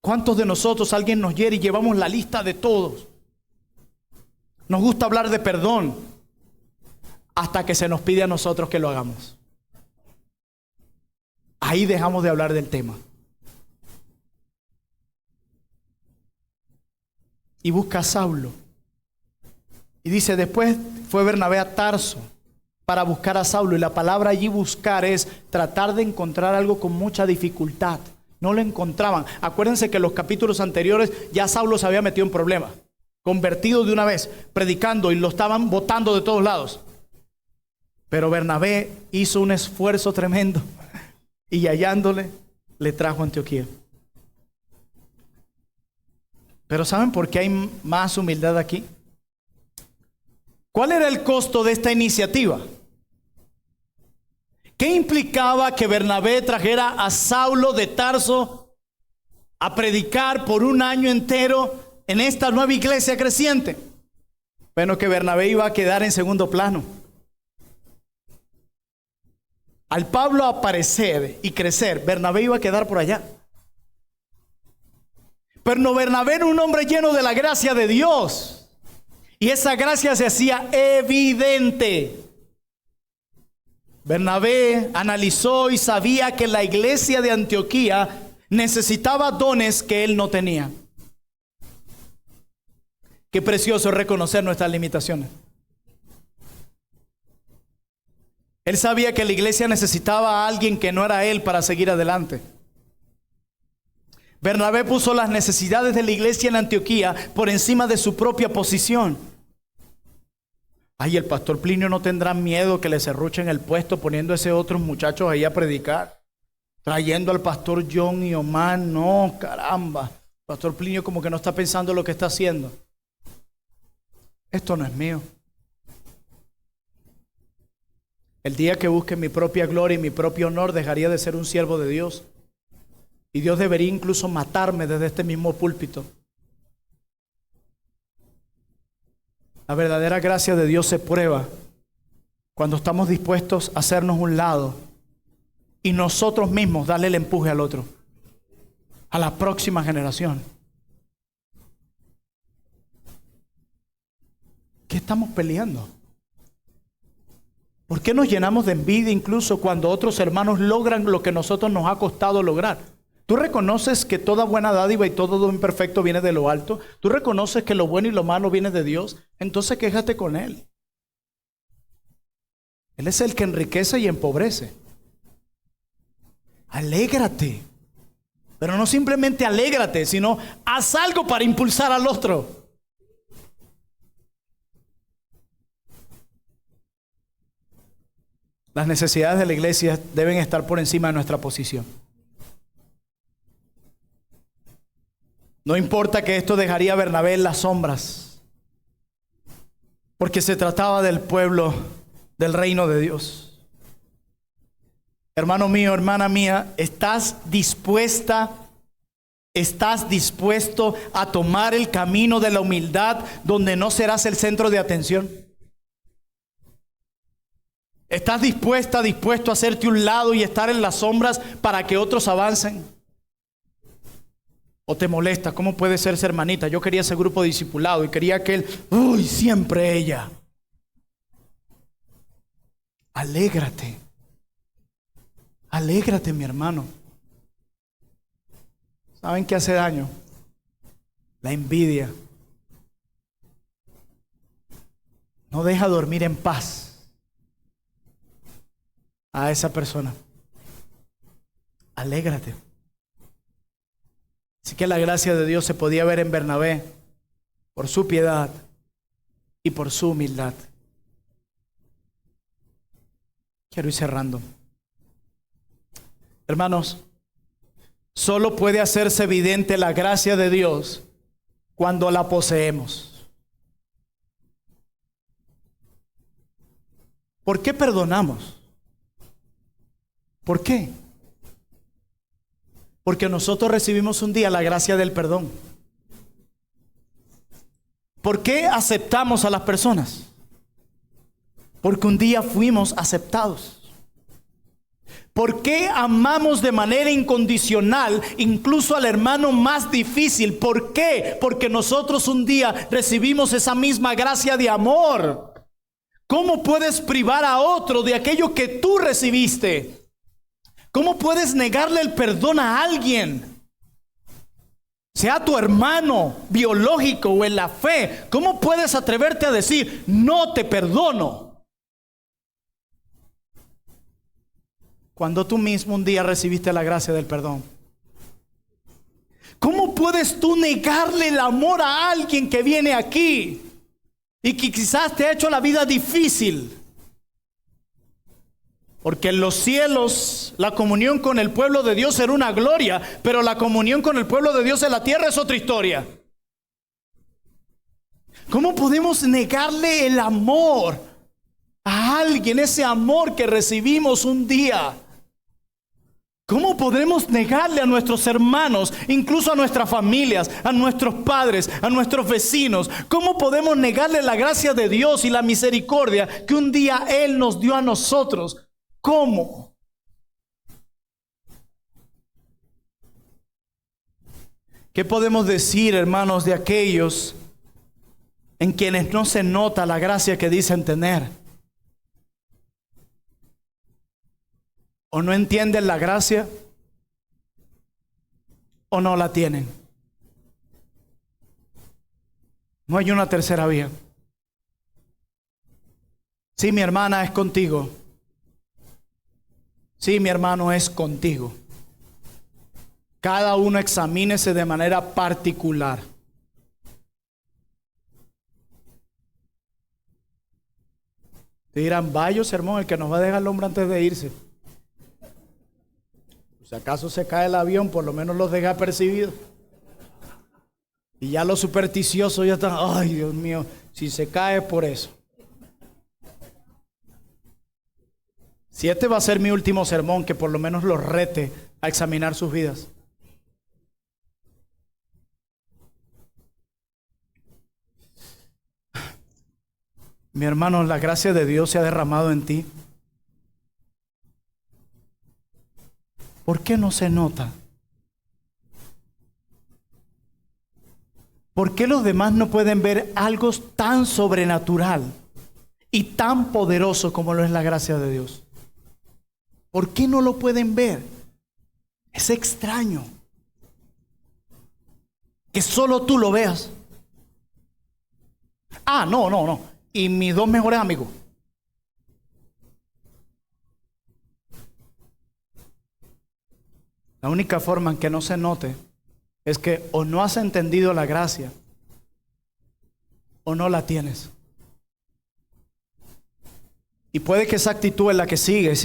¿Cuántos de nosotros alguien nos hiere y llevamos la lista de todos? Nos gusta hablar de perdón hasta que se nos pide a nosotros que lo hagamos. Ahí dejamos de hablar del tema. Y busca a Saulo. Y dice: después fue Bernabé a Tarso para buscar a Saulo. Y la palabra allí buscar es tratar de encontrar algo con mucha dificultad. No lo encontraban. Acuérdense que en los capítulos anteriores ya Saulo se había metido en problemas. Convertido de una vez, predicando, y lo estaban botando de todos lados. Pero Bernabé hizo un esfuerzo tremendo y hallándole le trajo a Antioquía. Pero ¿saben por qué hay más humildad aquí? ¿Cuál era el costo de esta iniciativa? ¿Qué implicaba que Bernabé trajera a Saulo de Tarso a predicar por un año entero en esta nueva iglesia creciente? Bueno, que Bernabé iba a quedar en segundo plano. Al Pablo aparecer y crecer, Bernabé iba a quedar por allá. Pero Bernabé era un hombre lleno de la gracia de Dios. Y esa gracia se hacía evidente. Bernabé analizó y sabía que la iglesia de Antioquía necesitaba dones que él no tenía. Qué precioso es reconocer nuestras limitaciones. Él sabía que la iglesia necesitaba a alguien que no era él para seguir adelante. Bernabé puso las necesidades de la iglesia en Antioquía por encima de su propia posición. Ay, el pastor Plinio no tendrá miedo que le serruchen el puesto poniendo a ese otros muchachos ahí a predicar, trayendo al pastor John y Omar. No, caramba. Pastor Plinio como que no está pensando lo que está haciendo. Esto no es mío. El día que busque mi propia gloria y mi propio honor, dejaría de ser un siervo de Dios. Y Dios debería incluso matarme desde este mismo púlpito. La verdadera gracia de Dios se prueba cuando estamos dispuestos a hacernos un lado y nosotros mismos darle el empuje al otro, a la próxima generación. ¿Qué estamos peleando? ¿Por qué nos llenamos de envidia incluso cuando otros hermanos logran lo que a nosotros nos ha costado lograr? ¿Tú reconoces que toda buena dádiva y todo don perfecto viene de lo alto? ¿Tú reconoces que lo bueno y lo malo viene de Dios? Entonces quéjate con Él. Él es el que enriquece y empobrece. Alégrate. Pero no simplemente alégrate, sino haz algo para impulsar al otro. Las necesidades de la iglesia deben estar por encima de nuestra posición. No importa que esto dejaría a Bernabé en las sombras, porque se trataba del pueblo del reino de Dios. Hermano mío, hermana mía, ¿estás dispuesto a tomar el camino de la humildad donde no serás el centro de atención? ¿Estás dispuesto a hacerte un lado y estar en las sombras para que otros avancen? ¿O te molesta? ¿Cómo puede ser esa hermanita? Yo quería ese grupo discipulado y quería que él, siempre ella. Alégrate. Alégrate, mi hermano. ¿Saben qué hace daño? La envidia. No deja dormir en paz a esa persona. Alégrate. Así que la gracia de Dios se podía ver en Bernabé por su piedad y por su humildad. Quiero ir cerrando. Hermanos, solo puede hacerse evidente la gracia de Dios cuando la poseemos. ¿Por qué perdonamos? ¿Por qué? Porque nosotros recibimos un día la gracia del perdón. ¿Por qué aceptamos a las personas? Porque un día fuimos aceptados. ¿Por qué amamos de manera incondicional incluso al hermano más difícil? ¿Por qué? Porque nosotros un día recibimos esa misma gracia de amor. ¿Cómo puedes privar a otro de aquello que tú recibiste? ¿Cómo puedes negarle el perdón a alguien? Sea tu hermano biológico o en la fe. ¿Cómo puedes atreverte a decir, no te perdono? Cuando tú mismo un día recibiste la gracia del perdón. ¿Cómo puedes tú negarle el amor a alguien que viene aquí y que quizás te ha hecho la vida difícil? Porque en los cielos la comunión con el pueblo de Dios era una gloria, pero la comunión con el pueblo de Dios en la tierra es otra historia. ¿Cómo podemos negarle el amor a alguien, ese amor que recibimos un día? ¿Cómo podremos negarle a nuestros hermanos, incluso a nuestras familias, a nuestros padres, a nuestros vecinos? ¿Cómo podemos negarle la gracia de Dios y la misericordia que un día Él nos dio a nosotros? ¿Cómo? ¿Qué podemos decir, hermanos, de aquellos en quienes no se nota la gracia que dicen tener? O no entienden la gracia o no la tienen. No hay una tercera vía. Sí, mi hermana, es contigo. Sí, mi hermano, es contigo. Cada uno examínese de manera particular. Te dirán, vaya sermón el que nos va a dejar el hombre antes de irse. Si acaso se cae el avión, por lo menos los deja percibidos. Y ya los supersticiosos ya están, ay Dios mío, si se cae es por eso. Si este va a ser mi último sermón, que por lo menos los rete a examinar sus vidas. Mi hermano, la gracia de Dios se ha derramado en ti. ¿Por qué no se nota? ¿Por qué los demás no pueden ver algo tan sobrenatural y tan poderoso como lo es la gracia de Dios? ¿Por qué no lo pueden ver? Es extraño que solo tú lo veas. Ah, no. Y mis dos mejores amigos. La única forma en que no se note es que o no has entendido la gracia o no la tienes. Y puede que esa actitud en la que sigues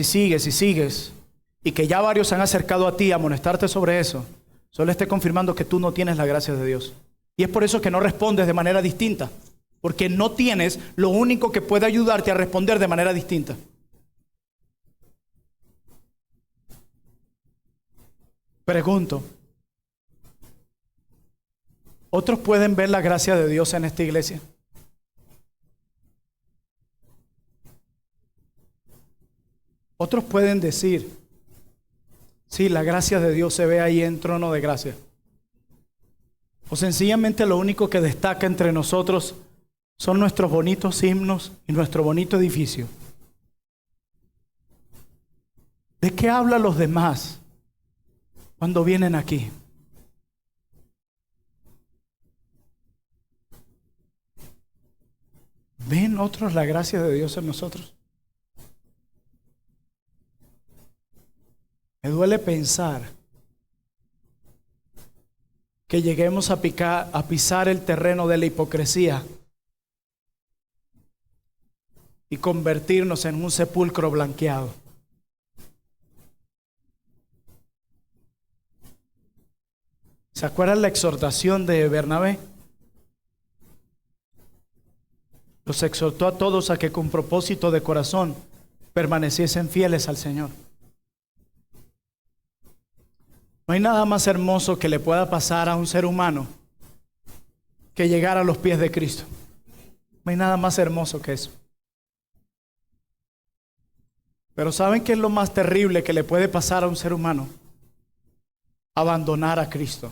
y que ya varios se han acercado a ti a amonestarte sobre eso, solo esté confirmando que tú no tienes la gracia de Dios. Y es por eso que no respondes de manera distinta, porque no tienes lo único que puede ayudarte a responder de manera distinta. Pregunto, ¿otros pueden ver la gracia de Dios en esta iglesia? Otros pueden decir, sí, la gracia de Dios se ve ahí en trono de gracia. O sencillamente lo único que destaca entre nosotros son nuestros bonitos himnos y nuestro bonito edificio. ¿De qué hablan los demás cuando vienen aquí? ¿Ven otros la gracia de Dios en nosotros? Me duele pensar que lleguemos a pisar el terreno de la hipocresía y convertirnos en un sepulcro blanqueado. ¿Se acuerdan la exhortación de Bernabé? Los exhortó a todos a que con propósito de corazón permaneciesen fieles al Señor. No hay nada más hermoso que le pueda pasar a un ser humano que llegar a los pies de Cristo. No hay nada más hermoso que eso. Pero ¿saben qué es lo más terrible que le puede pasar a un ser humano? Abandonar a Cristo.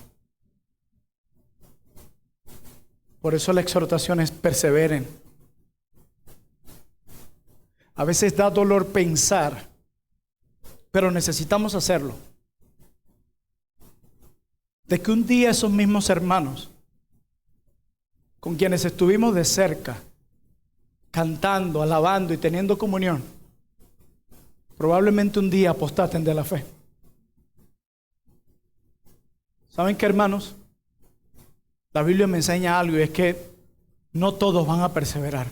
Por eso la exhortación es perseveren. A veces da dolor pensar, pero necesitamos hacerlo. De que un día esos mismos hermanos, con quienes estuvimos de cerca, cantando, alabando y teniendo comunión, probablemente un día apostaten de la fe. ¿Saben qué, hermanos? La Biblia me enseña algo y es que no todos van a perseverar.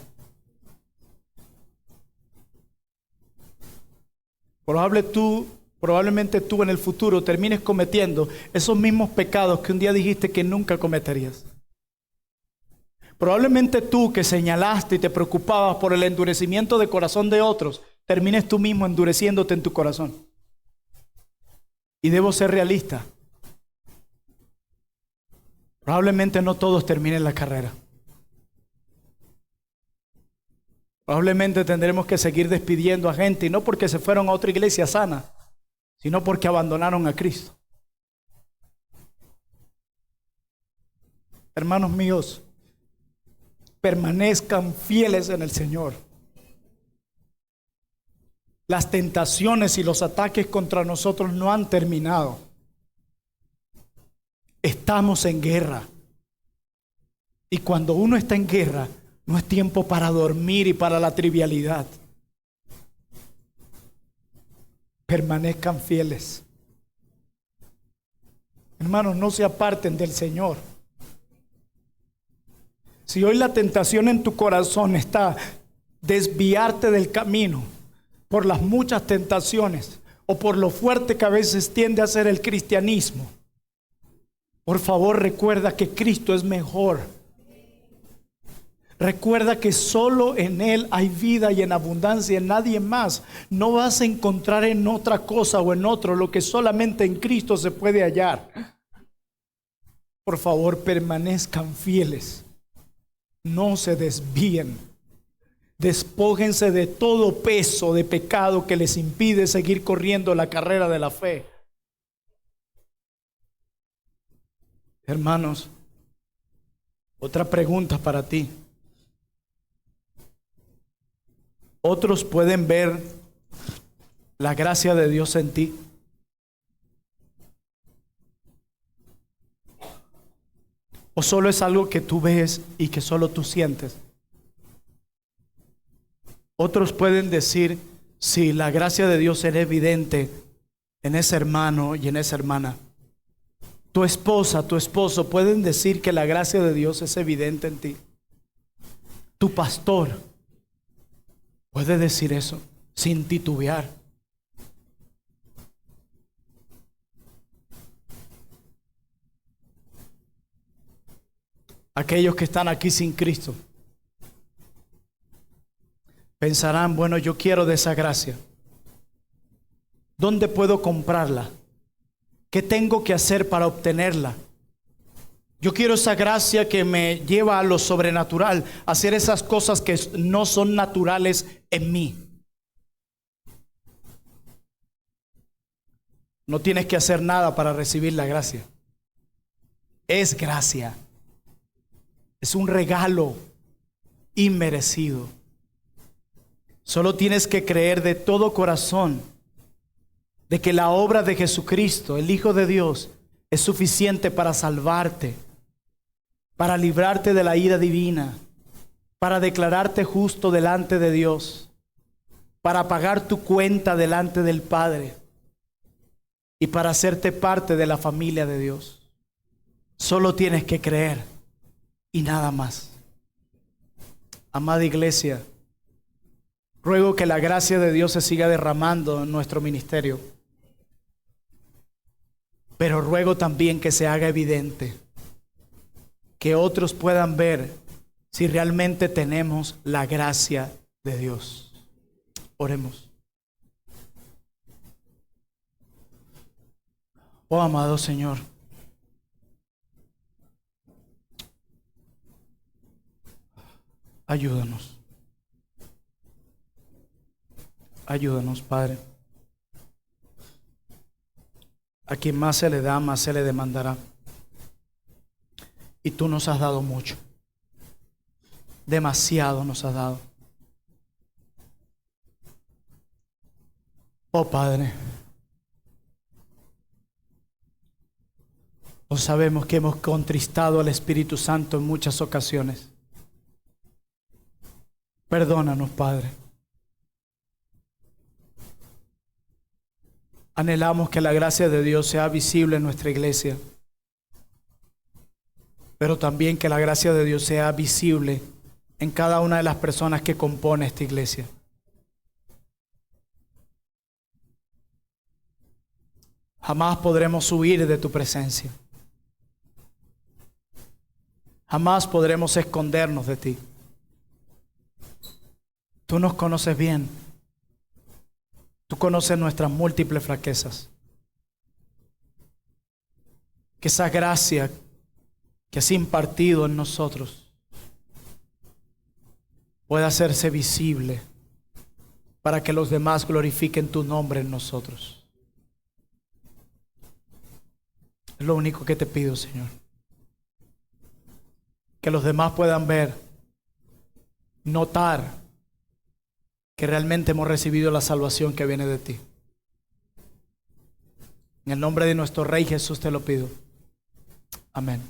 Probablemente tú en el futuro termines cometiendo esos mismos pecados que un día dijiste que nunca cometerías. Probablemente tú que señalaste y te preocupabas por el endurecimiento de corazón de otros, termines tú mismo endureciéndote en tu corazón. Y debo ser realista. Probablemente no todos terminen la carrera. Probablemente tendremos que seguir despidiendo a gente, y no porque se fueron a otra iglesia sana, sino porque abandonaron a Cristo. Hermanos míos, permanezcan fieles en el Señor. Las tentaciones y los ataques contra nosotros no han terminado. Estamos en guerra. Y cuando uno está en guerra, no es tiempo para dormir y para la trivialidad. Permanezcan fieles. Hermanos, no se aparten del Señor. Si hoy la tentación en tu corazón está desviarte del camino por las muchas tentaciones o por lo fuerte que a veces tiende a ser el cristianismo, por favor recuerda que Cristo es mejor. Recuerda que solo en Él hay vida y en abundancia, en nadie más. No vas a encontrar en otra cosa o en otro lo que solamente en Cristo se puede hallar. Por favor, permanezcan fieles. No se desvíen. Despójense de todo peso de pecado que les impide seguir corriendo la carrera de la fe. Hermanos, otra pregunta para ti. Otros pueden ver la gracia de Dios en ti. ¿O solo es algo que tú ves y que solo tú sientes? Otros pueden decir, sí, la gracia de Dios era evidente en ese hermano y en esa hermana. Tu esposa, tu esposo pueden decir que la gracia de Dios es evidente en ti. Tu pastor puede decir eso sin titubear. Aquellos que están aquí sin Cristo pensarán, bueno, yo quiero de esa gracia. ¿Dónde puedo comprarla? ¿Qué tengo que hacer para obtenerla? Yo quiero esa gracia que me lleva a lo sobrenatural, a hacer esas cosas que no son naturales en mí. No tienes que hacer nada para recibir la gracia. Es gracia. Es un regalo inmerecido. Solo tienes que creer de todo corazón de que la obra de Jesucristo, el Hijo de Dios, es suficiente para salvarte, para librarte de la ira divina, para declararte justo delante de Dios, para pagar tu cuenta delante del Padre y para hacerte parte de la familia de Dios. Solo tienes que creer y nada más. Amada iglesia, ruego que la gracia de Dios se siga derramando en nuestro ministerio, pero ruego también que se haga evidente, que otros puedan ver si realmente tenemos la gracia de Dios. Oremos. Oh amado Señor, ayúdanos. Ayúdanos, Padre. A quien más se le da, más se le demandará. Y tú nos has dado mucho. Demasiado nos has dado. Oh Padre, oh, sabemos que hemos contristado al Espíritu Santo en muchas ocasiones. Perdónanos, Padre. Anhelamos que la gracia de Dios sea visible en nuestra iglesia, pero también que la gracia de Dios sea visible en cada una de las personas que compone esta iglesia. Jamás podremos huir de tu presencia. Jamás podremos escondernos de ti. Tú nos conoces bien. Tú conoces nuestras múltiples flaquezas. Que esa gracia que has impartido en nosotros pueda hacerse visible para que los demás glorifiquen tu nombre en nosotros. Es lo único que te pido, Señor. Que los demás puedan ver, notar que realmente hemos recibido la salvación que viene de ti. En el nombre de nuestro Rey Jesús te lo pido. Amén.